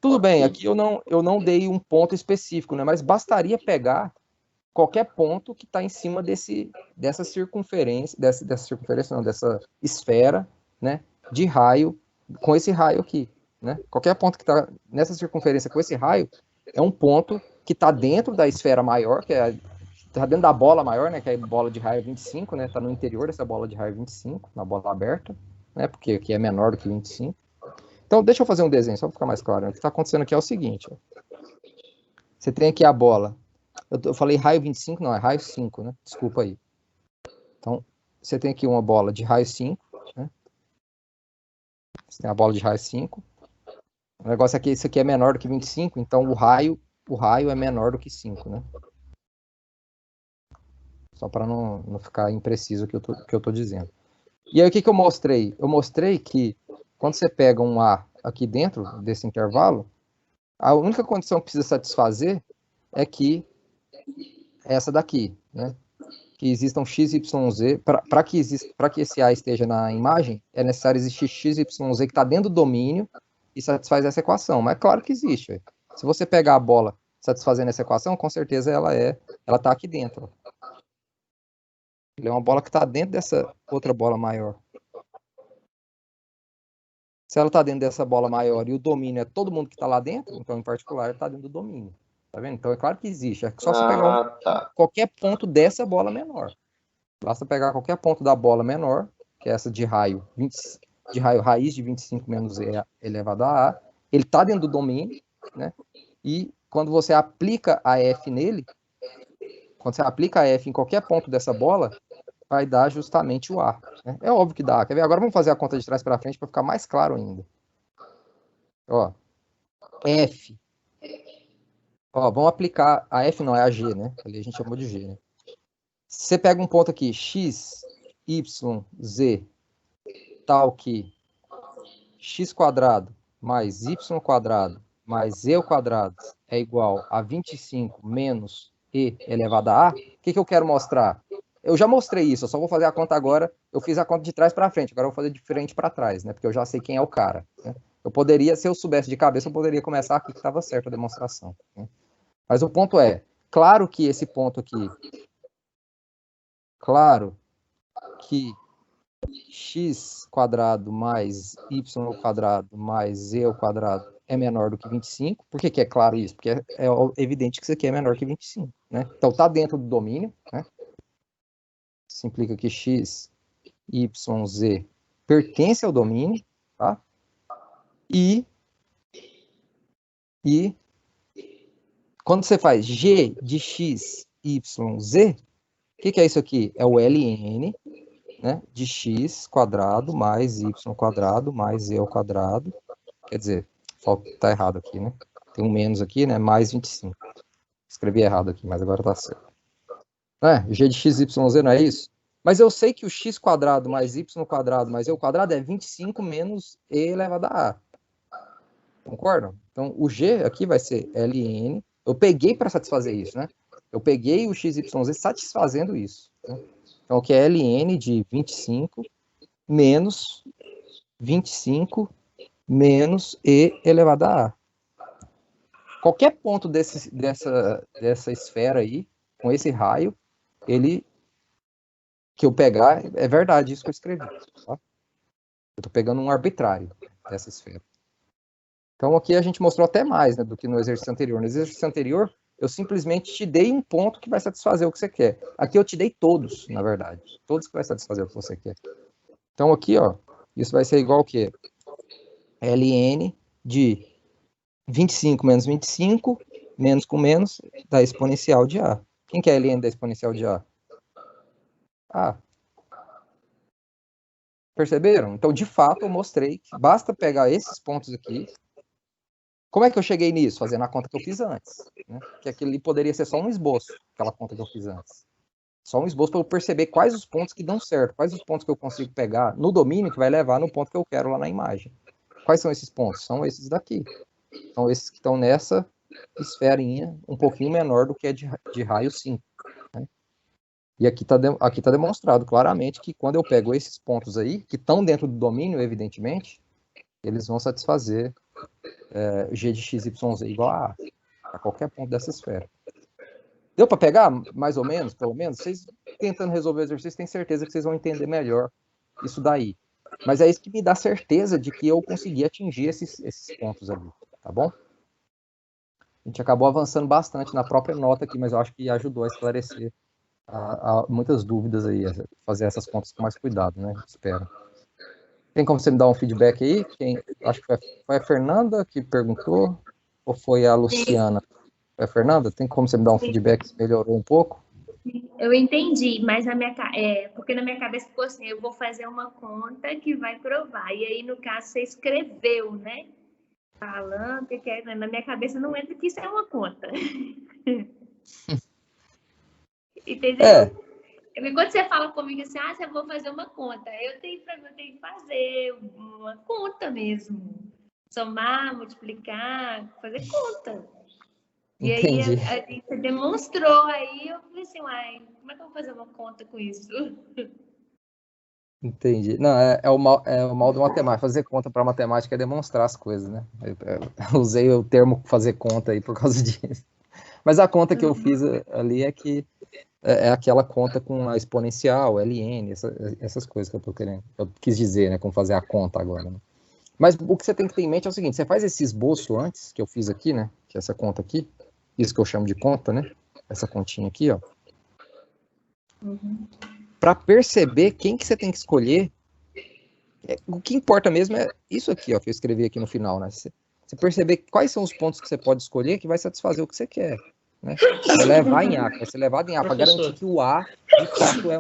tudo bem, aqui eu não dei um ponto específico, né? Mas bastaria pegar qualquer ponto que está em cima dessa circunferência, dessa esfera, né? De raio, com esse raio aqui, né? Qualquer ponto que está nessa circunferência com esse raio é um ponto que está dentro da esfera maior, está dentro da bola maior, né? Que é a bola de raio 25, né? Está no interior dessa bola de raio 25, na bola aberta, né? Porque aqui é menor do que 25. Então, deixa eu fazer um desenho, só para ficar mais claro. O que está acontecendo aqui é o seguinte. Ó. Você tem aqui a bola. Eu falei raio 25, não, é raio 5, né? Desculpa aí. Então, você tem aqui uma bola de raio 5, né? Você tem a bola de raio 5. O negócio é que isso aqui é menor do que 25, então o raio é menor do que 5, né? Só para não ficar impreciso o que eu tô dizendo. E aí, o que eu mostrei? Eu mostrei que quando você pega um A aqui dentro desse intervalo, a única condição que precisa satisfazer é que essa daqui, né? Que existam x, y, z. Para que esse A esteja na imagem, é necessário existir x, y, z que está dentro do domínio e satisfaz essa equação. Mas é claro que existe. Véio. Se você pegar a bola satisfazendo essa equação, com certeza ela está aqui dentro. Ela é uma bola que está dentro dessa outra bola maior. Se ela está dentro dessa bola maior e o domínio é todo mundo que está lá dentro, então, em particular, está dentro do domínio. Tá vendo? Então, é claro que existe. É só você pegar qualquer ponto dessa bola menor. Basta pegar qualquer ponto da bola menor, que é essa de raio raiz de 25 menos e elevado a A. Ele está dentro do domínio, né? E quando você aplica a F nele, quando você aplica a F em qualquer ponto dessa bola, vai dar justamente o A. Né? É óbvio que dá. Quer ver? Agora vamos fazer a conta de trás para frente para ficar mais claro ainda. Ó, F. Ó, vamos aplicar a F, não, é a G, né? Ali a gente chamou de G, né? Se você pega um ponto aqui, x, y, z, tal que x quadrado mais y quadrado mais z ao quadrado é igual a 25 menos e elevado a A, o que eu quero mostrar? Eu já mostrei isso, eu só vou fazer a conta agora. Eu fiz a conta de trás para frente, agora eu vou fazer de frente para trás, né? Porque eu já sei quem é o cara. Né? Eu poderia, se eu soubesse de cabeça, eu poderia começar aqui que estava certo a demonstração. Né? Mas o ponto é, claro que esse ponto aqui, claro que x quadrado mais y ao quadrado mais z ao quadrado é menor do que 25. Por que é claro isso? Porque é evidente que isso aqui é menor que 25. Né? Então está dentro do domínio. Né? Isso implica que x, y, z pertence ao domínio. Tá? E quando você faz g de x, y, z, o que é isso aqui? É o ln, né, de x quadrado mais y quadrado mais z ao quadrado. Quer dizer, tá errado aqui, né? Tem um menos aqui, né? Mais 25. Escrevi errado aqui, mas agora tá certo. G de x, y, z não é isso? Mas eu sei que o x quadrado mais y quadrado mais z ao quadrado é 25 menos e elevado a A. Concordam? Então, o g aqui vai ser ln. Eu peguei para satisfazer isso, né? Eu peguei o x, y, z satisfazendo isso. Né? Então, que é ln de 25 menos 25 menos e elevado a A. Qualquer ponto dessa esfera aí, com esse raio, que eu pegar, é verdade isso que eu escrevi. Tá? Eu estou pegando um arbitrário dessa esfera. Então aqui a gente mostrou até mais, né, do que no exercício anterior. No exercício anterior, eu simplesmente te dei um ponto que vai satisfazer o que você quer. Aqui eu te dei todos, na verdade. Todos que vai satisfazer o que você quer. Então aqui, ó, isso vai ser igual ao quê? ln de 25 menos 25, menos com menos, da exponencial de A. Quem que é ln da exponencial de A? A. Perceberam? Então, de fato, eu mostrei que basta pegar esses pontos aqui, Como é que eu cheguei nisso? Fazendo a conta que eu fiz antes, né? Que aquilo ali poderia ser só um esboço, aquela conta que eu fiz antes. Só um esboço para eu perceber quais os pontos que dão certo, quais os pontos que eu consigo pegar no domínio que vai levar no ponto que eu quero lá na imagem. Quais são esses pontos? São esses daqui. São esses que estão nessa esferinha um pouquinho menor do que é de raio 5. Né? E aqui tá demonstrado claramente que quando eu pego esses pontos aí, que estão dentro do domínio, evidentemente, eles vão satisfazer G de x, y, z igual a qualquer ponto dessa esfera. Deu para pegar, mais ou menos, pelo menos? Vocês tentando resolver o exercício, têm certeza que vocês vão entender melhor isso daí. Mas é isso que me dá certeza de que eu consegui atingir esses pontos ali, tá bom? A gente acabou avançando bastante na própria nota aqui, mas eu acho que ajudou a esclarecer muitas dúvidas aí, fazer essas contas com mais cuidado, né? Espero. Tem como você me dar um feedback aí? Acho que foi a Fernanda que perguntou, ou foi a Luciana? Fernanda, tem como você me dar um feedback se melhorou um pouco? Eu entendi, mas porque na minha cabeça ficou assim, eu vou fazer uma conta que vai provar. E aí, no caso, você escreveu, né? Falando que na minha cabeça não entra que isso é uma conta. Entendeu? Quando você fala comigo assim, você vai fazer uma conta, eu tenho que fazer uma conta mesmo. Somar, multiplicar, fazer conta. E Entendi. aí você demonstrou, aí eu falei assim, como é que eu vou fazer uma conta com isso? Entendi. Não, é o mal do matemática. Fazer conta para matemática é demonstrar as coisas, né? Eu usei o termo fazer conta aí por causa disso. Mas a conta que eu fiz ali é que é aquela conta com a exponencial, ln, essas coisas que eu quis dizer, né? Como fazer a conta agora, né? Mas o que você tem que ter em mente é o seguinte, você faz esse esboço antes, que eu fiz aqui, né? Que é essa conta aqui, isso que eu chamo de conta, né? Essa continha aqui, ó. Para perceber quem que você tem que escolher, o que importa mesmo é isso aqui, ó, que eu escrevi aqui no final, né? Você perceber quais são os pontos que você pode escolher que vai satisfazer o que você quer, né? Vai levar em A, vai ser levado em A para garantir que o A, de fato, é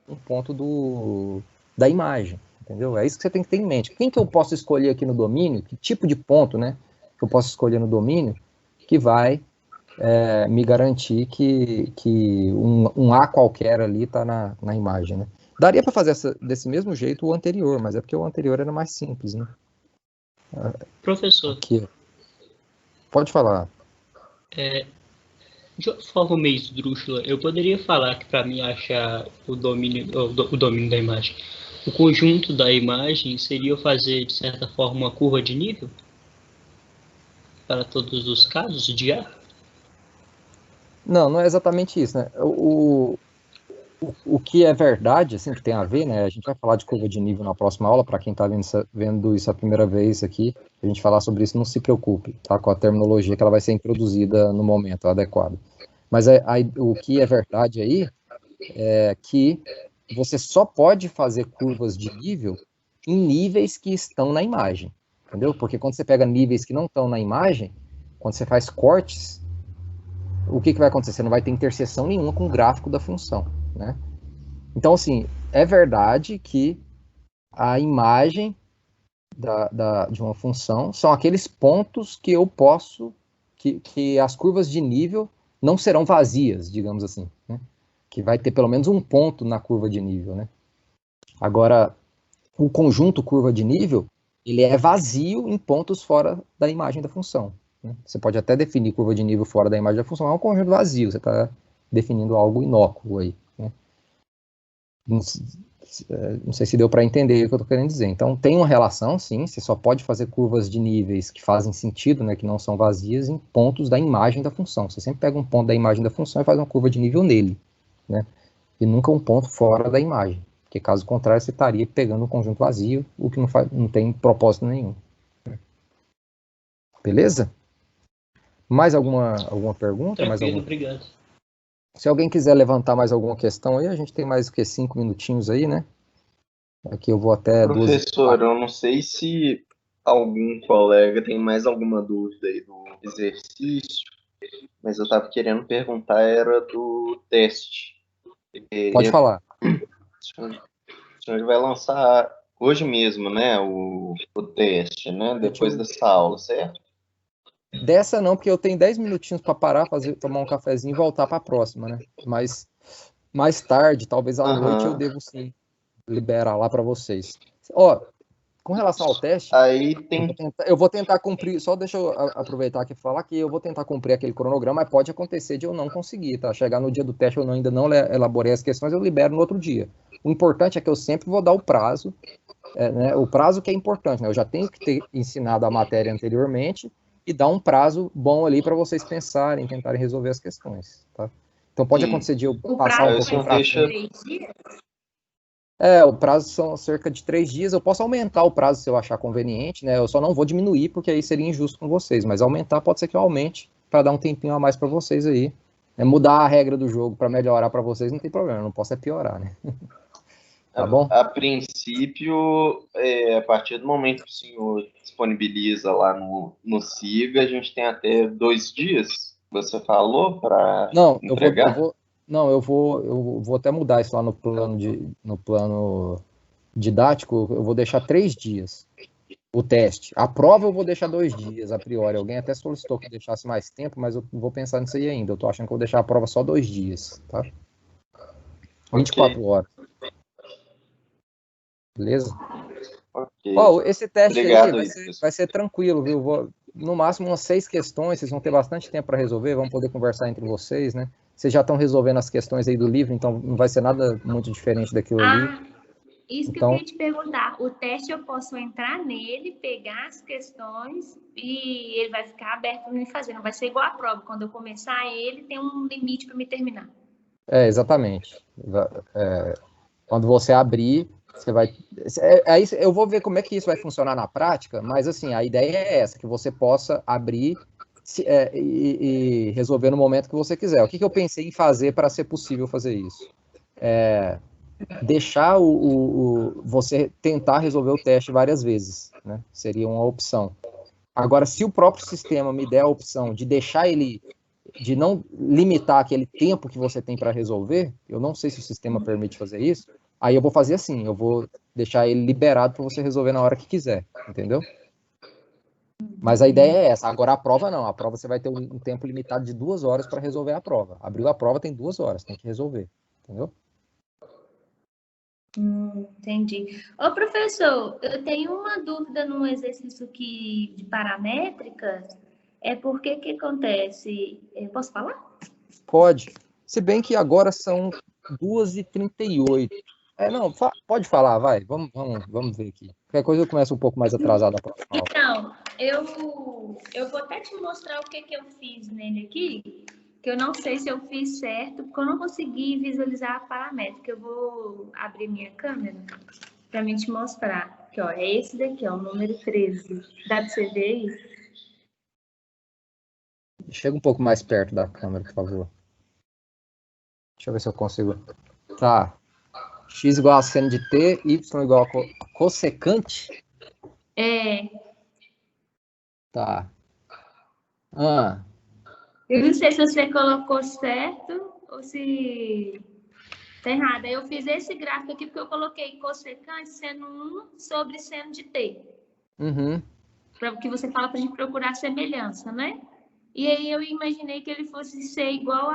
um ponto da imagem, entendeu? É isso que você tem que ter em mente. Quem que eu posso escolher aqui no domínio, que tipo de ponto, né, que eu posso escolher no domínio, que vai me garantir que um A qualquer ali está na imagem, né? Daria para fazer desse mesmo jeito o anterior, mas é porque o anterior era mais simples, né? Professor. Aqui. Pode falar. De uma forma meio esdrúxula, eu poderia falar que para mim achar o domínio da imagem, o conjunto da imagem seria fazer, de certa forma, uma curva de nível? Para todos os casos de A? Não é exatamente isso, né? O que é verdade, assim, que tem a ver, né? A gente vai falar de curva de nível na próxima aula, para quem está vendo isso a primeira vez aqui, a gente falar sobre isso, não se preocupe, tá? Com a terminologia que ela vai ser introduzida no momento adequado. Mas o que é verdade aí é que você só pode fazer curvas de nível em níveis que estão na imagem, entendeu? Porque quando você pega níveis que não estão na imagem, quando você faz cortes, o que vai acontecer? Você não vai ter interseção nenhuma com o gráfico da função, né? Então, assim, é verdade que a imagem de uma função são aqueles pontos que eu posso, que as curvas de nível não serão vazias, digamos assim, né? Que vai ter pelo menos um ponto na curva de nível, né? Agora, o conjunto curva de nível, ele é vazio em pontos fora da imagem da função. Você pode até definir curva de nível fora da imagem da função, é um conjunto vazio, você está definindo algo inócuo aí, né? Não sei se deu para entender o que eu estou querendo dizer. Então, tem uma relação, sim, você só pode fazer curvas de níveis que fazem sentido, né, que não são vazias, em pontos da imagem da função. Você sempre pega um ponto da imagem da função e faz uma curva de nível nele, né, e nunca um ponto fora da imagem, porque caso contrário você estaria pegando um conjunto vazio, o que não tem propósito nenhum. Beleza? Mais alguma pergunta? Tranquilo, obrigado. Se alguém quiser levantar mais alguma questão aí, a gente tem mais 5 minutinhos aí, né? Aqui eu vou até... Professor, eu não sei se algum colega tem mais alguma dúvida aí do exercício, mas eu estava querendo perguntar, era do teste. Pode falar. O senhor vai lançar hoje mesmo, né, o teste, né, depois dessa aula, certo? Dessa não, porque eu tenho 10 minutinhos para parar, tomar um cafezinho e voltar para a próxima, né? Mas mais tarde, talvez à noite, eu devo sim liberar lá para vocês. Ó, com relação ao teste, Aí tem... eu vou tentar cumprir, só deixa eu aproveitar aqui e falar que eu vou tentar cumprir aquele cronograma, mas pode acontecer de eu não conseguir, tá? Chegar no dia do teste, eu ainda não elaborei as questões, eu libero no outro dia. O importante é que eu sempre vou dar o prazo, né? O prazo que é importante, né? Eu já tenho que ter ensinado a matéria anteriormente e dar um prazo bom ali para vocês pensarem, tentarem resolver as questões, tá? Então pode acontecer de eu passar um pouquinho para frente. O prazo são cerca de 3 dias. Eu posso aumentar o prazo se eu achar conveniente, né? Eu só não vou diminuir, porque aí seria injusto com vocês. Mas aumentar pode ser que eu aumente para dar um tempinho a mais para vocês aí. Mudar a regra do jogo para melhorar para vocês não tem problema. Eu não posso piorar, né? Tá bom? A princípio, a partir do momento que o senhor disponibiliza lá no SIGA, a gente tem até 2 dias, você falou, para entregar? Eu vou até mudar isso lá no plano didático, eu vou deixar 3 dias o teste. A prova eu vou deixar 2 dias, a priori. Alguém até solicitou que eu deixasse mais tempo, mas eu vou pensar nisso aí ainda. Eu tô achando que eu vou deixar a prova só 2 dias, tá? 24 horas. Beleza? Okay. Esse teste Obrigado, aí vai ser tranquilo, viu? No máximo umas 6 questões, vocês vão ter bastante tempo para resolver, vamos poder conversar entre vocês, né? Vocês já estão resolvendo as questões aí do livro, então não vai ser nada muito diferente daquilo ali. Isso que eu queria te perguntar. O teste eu posso entrar nele, pegar as questões e ele vai ficar aberto para me fazer. Não vai ser igual a prova. Quando eu começar ele, tem um limite para me terminar. Exatamente. Quando você abrir, você vai... Aí eu vou ver como é que isso vai funcionar na prática, mas assim, a ideia é essa, que você possa abrir e resolver no momento que você quiser. O que eu pensei em fazer para ser possível fazer isso? Deixar você tentar resolver o teste várias vezes, né? Seria uma opção. Agora, se o próprio sistema me der a opção de deixar ele, de não limitar aquele tempo que você tem para resolver, eu não sei se o sistema permite fazer isso, aí eu vou fazer assim, eu vou deixar ele liberado para você resolver na hora que quiser, entendeu? Mas a ideia é essa. Agora a prova não, a prova você vai ter um tempo limitado de 2 horas para resolver a prova. Abriu a prova, tem 2 horas, tem que resolver, entendeu? Entendi. Ô, professor, eu tenho uma dúvida no exercício de paramétricas. Por que acontece? Eu posso falar? Pode. Se bem que agora são 2h38. Não, pode falar, vai. Vamos ver aqui. Qualquer coisa eu começo um pouco mais atrasado a próxima aula. Então, eu vou até te mostrar o que eu fiz nele aqui, que eu não sei se eu fiz certo, porque eu não consegui visualizar a paramétrica. Eu vou abrir minha câmera para mim te mostrar. Aqui, ó, é esse daqui, ó, o número 13. Dá para você ver aí? Chega um pouco mais perto da câmera, por favor. Deixa eu ver se eu consigo. Tá. X igual a seno de t, y igual a cossecante? Tá. Eu não sei se você colocou certo ou se tá errado. Eu fiz esse gráfico aqui porque eu coloquei cossecante seno 1 sobre seno de t. Porque você fala para a gente procurar semelhança, né? E aí eu imaginei que ele fosse ser igual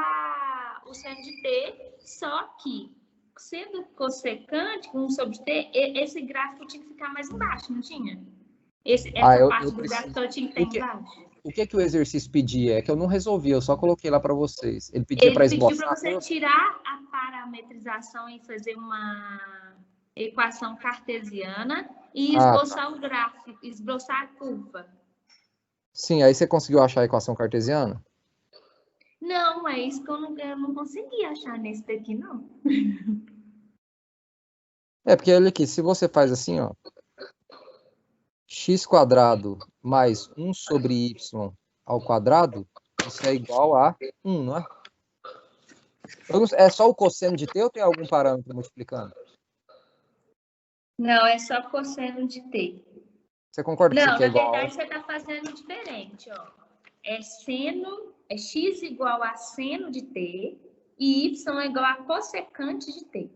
ao seno de t, só que sendo cossecante, 1 sobre t, esse gráfico tinha que ficar mais embaixo, não tinha? Essa parte do gráfico tinha que estar embaixo. O que o exercício pedia? É que eu não resolvi, eu só coloquei lá para vocês. Ele pedia para esboçar. Ele pediu para você tirar a parametrização e fazer uma equação cartesiana e esboçar o gráfico, esboçar a curva. Sim, aí você conseguiu achar a equação cartesiana? Não, é isso que eu não consegui achar nesse daqui, não. Porque olha aqui, se você faz assim, ó, x² mais 1 sobre y ao quadrado, isso é igual a 1, não é? É só o cosseno de t ou tem algum parâmetro multiplicando? Não, é só cosseno de t. Você concorda com isso aqui é igual? Não, na verdade você está fazendo diferente, ó. É x igual a seno de t e y é igual a cossecante de t.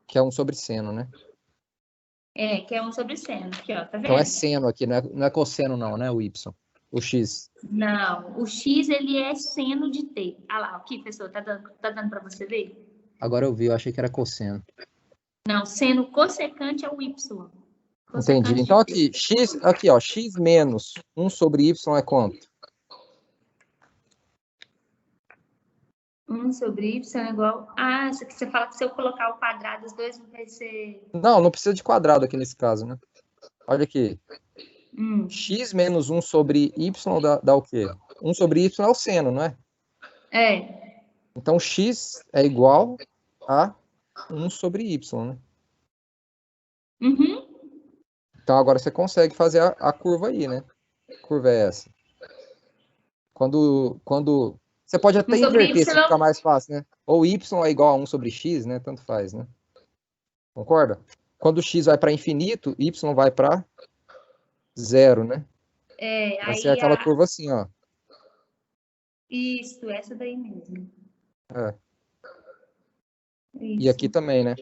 Que é 1 sobre seno, né? Que é 1 sobre seno. Aqui, ó, tá vendo? Então é seno aqui, não é cosseno não, né, o y? O X. Não, o X ele é seno de T. Ah lá, aqui, professor, tá dando para você ver? Agora eu vi, eu achei que era cosseno. Não, seno cossecante é o Y. Entendi. Então aqui, X, aqui, ó, X menos 1 sobre Y é quanto? 1 sobre Y é igual... Ah, isso aqui você fala que se eu colocar o quadrado, os dois vai ser... Não precisa de quadrado aqui nesse caso, né? Olha aqui. Hum. X menos 1 sobre Y dá o quê? 1 sobre Y é o seno, não é? É. Então, X é igual a 1 sobre Y, né? Uhum. Então, agora você consegue fazer a curva aí, né? Que curva é essa? Quando você pode até inverter se ficar mais fácil, né? Ou Y é igual a 1 sobre X, né? Tanto faz, né? Concorda? Quando X vai para infinito, Y vai para 0, né? É, vai ser aquela curva assim, ó. Isso, essa daí mesmo. É. Isso. E aqui também, né?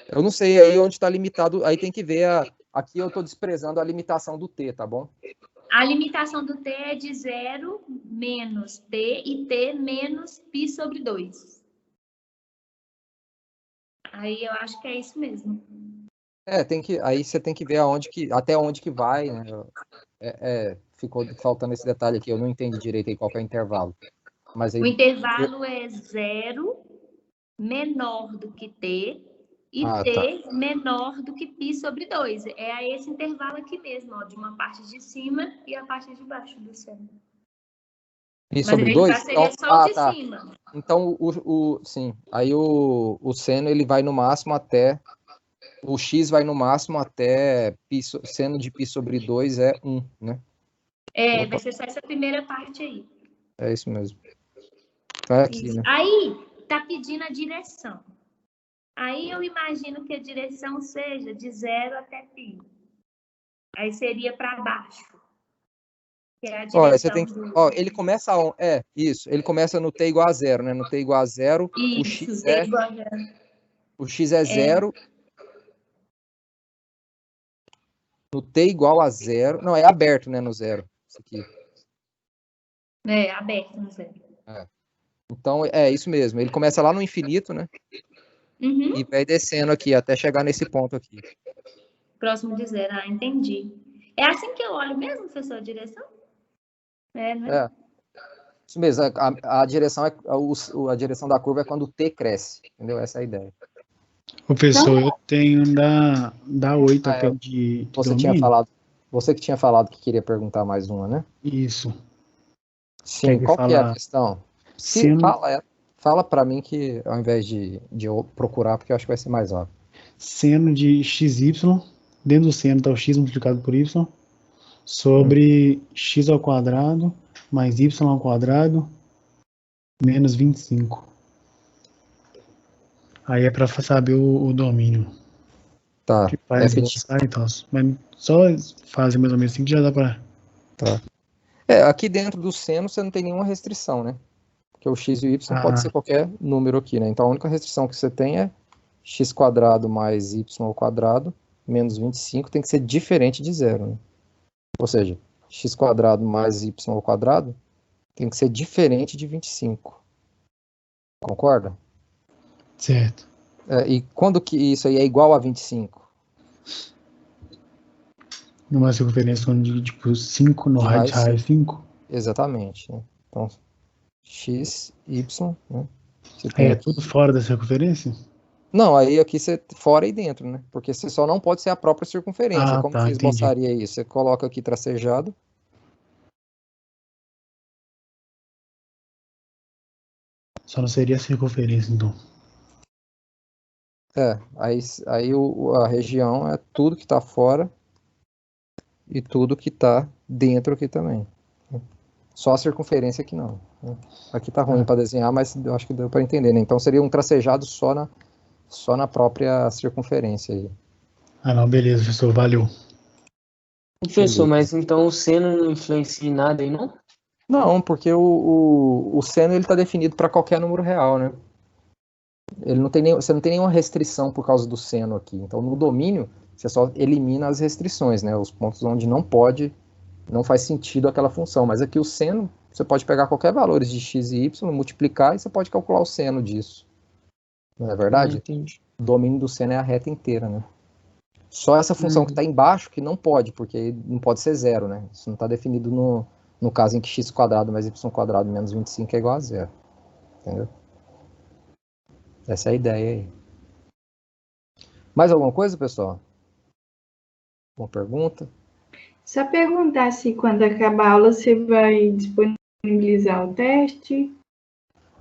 Eu não sei aí onde está limitado, aí tem que ver, aqui eu estou desprezando a limitação do T, tá bom? A limitação do T é de 0 menos T e T menos π sobre 2. Aí eu acho que é isso mesmo. Aí você tem que ver até onde que vai, né? Ficou faltando esse detalhe aqui, eu não entendi direito aí qual que é o intervalo. Mas aí, o intervalo é 0 menor do que T e T tá. menor do que π sobre 2. É esse intervalo aqui mesmo, ó, de uma parte de cima e a parte de baixo do seno. π sobre 2? Seria só o de cima. Então, sim. Aí o seno ele vai no máximo até... O X vai no máximo até seno de π sobre 2 é 1, né? Vai ser só essa primeira parte aí. É isso mesmo. Então é aqui, isso. Né? Aí, tá pedindo a direção. Aí eu imagino que a direção seja de 0 até π. Aí seria para baixo. Que é a direção você tem que, ele começa isso. Ele começa no T igual a 0, né? No T igual a 0, isso, o X T igual a 0. O X é 0. No T igual a 0. Não, é aberto, né? No 0. Isso aqui. É, aberto no 0. Então, é isso mesmo. Ele começa lá no infinito, né? Uhum. E vai descendo aqui, até chegar nesse ponto aqui. Próximo de 0. Ah, entendi. É assim que eu olho mesmo, professor, a direção? Né? Isso mesmo. A direção a direção da curva é quando o T cresce. Entendeu? Essa é a ideia. Professor, eu tenho da 8 até de Você que tinha falado que queria perguntar mais uma, né? Isso. Sim, qual que é a questão? Fala para mim que ao invés de eu procurar, porque eu acho que vai ser mais óbvio. Seno de xy, dentro do seno está o x multiplicado por y, sobre x ao quadrado mais y ao quadrado menos 25. Aí é para saber o domínio. Tá. Que faz e tal. Mas só fazer mais ou menos assim que já dá para... Tá. Aqui dentro do seno você não tem nenhuma restrição, né? Porque o x e o y pode ser qualquer número aqui, né? Então a única restrição que você tem é x quadrado mais y ao quadrado menos 25 tem que ser diferente de 0, né? Ou seja, x quadrado mais y ao quadrado tem que ser diferente de 25. Concorda? Certo. E quando que isso aí é igual a 25? Numa circunferência onde, tipo, 5 no raio de raio 5? Exatamente. Né? Então, x, y, né? É tudo fora da circunferência? Não, aí aqui você fora e dentro, né? Porque você só não pode ser a própria circunferência. Como você esboçaria isso? Você coloca aqui tracejado. Só não seria a circunferência, então. Aí a região é tudo que está fora e tudo que está dentro aqui também. Só a circunferência aqui não. Aqui tá ruim para desenhar, mas eu acho que deu para entender, né? Então seria um tracejado só na própria circunferência aí. Não, beleza, professor, valeu. Professor, mas então o seno não influencia em nada aí, não? Não, porque o seno ele está definido para qualquer número real, né? Você não tem nenhuma restrição por causa do seno aqui. Então, no domínio, você só elimina as restrições, né? Os pontos onde não pode não faz sentido aquela função. Mas aqui o seno, você pode pegar qualquer valores de x e y, multiplicar e você pode calcular o seno disso. Não é verdade? Entendi. O domínio do seno é a reta inteira, né? Só essa função que está embaixo que não pode, porque não pode ser zero, né? Isso não está definido no caso em que x² mais y² menos 25 é igual a zero. Entendeu? Essa é a ideia aí. Mais alguma coisa, pessoal? Uma pergunta? Só perguntar se quando acabar a aula você vai disponibilizar o teste.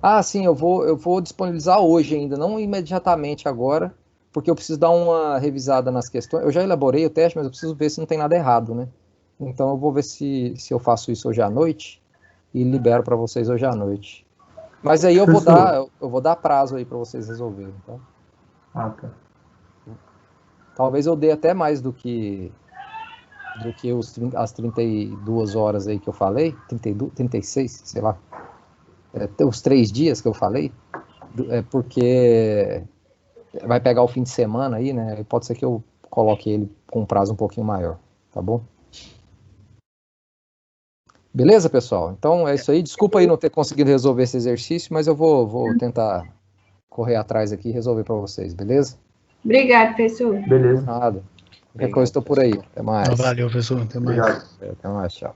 Ah, sim, eu vou disponibilizar hoje ainda, não imediatamente agora, porque eu preciso dar uma revisada nas questões. Eu já elaborei o teste, mas eu preciso ver se não tem nada errado, né? Então eu vou ver se eu faço isso hoje à noite e libero para vocês hoje à noite. Mas aí eu vou dar prazo aí para vocês resolverem, tá? Ah, tá. Talvez eu dê até mais do que as 32 horas aí que eu falei, 32, 36, sei lá. Os 3 dias que eu falei, porque vai pegar o fim de semana aí, né? Pode ser que eu coloque ele com um prazo um pouquinho maior, tá bom? Beleza, pessoal? Então é isso aí. Desculpa aí não ter conseguido resolver esse exercício, mas eu vou tentar correr atrás aqui e resolver para vocês, beleza? Obrigado, professor. Beleza. Nada. Qualquer coisa estou por aí. Até mais. Valeu, professor. Até mais. Obrigado. Até mais, tchau.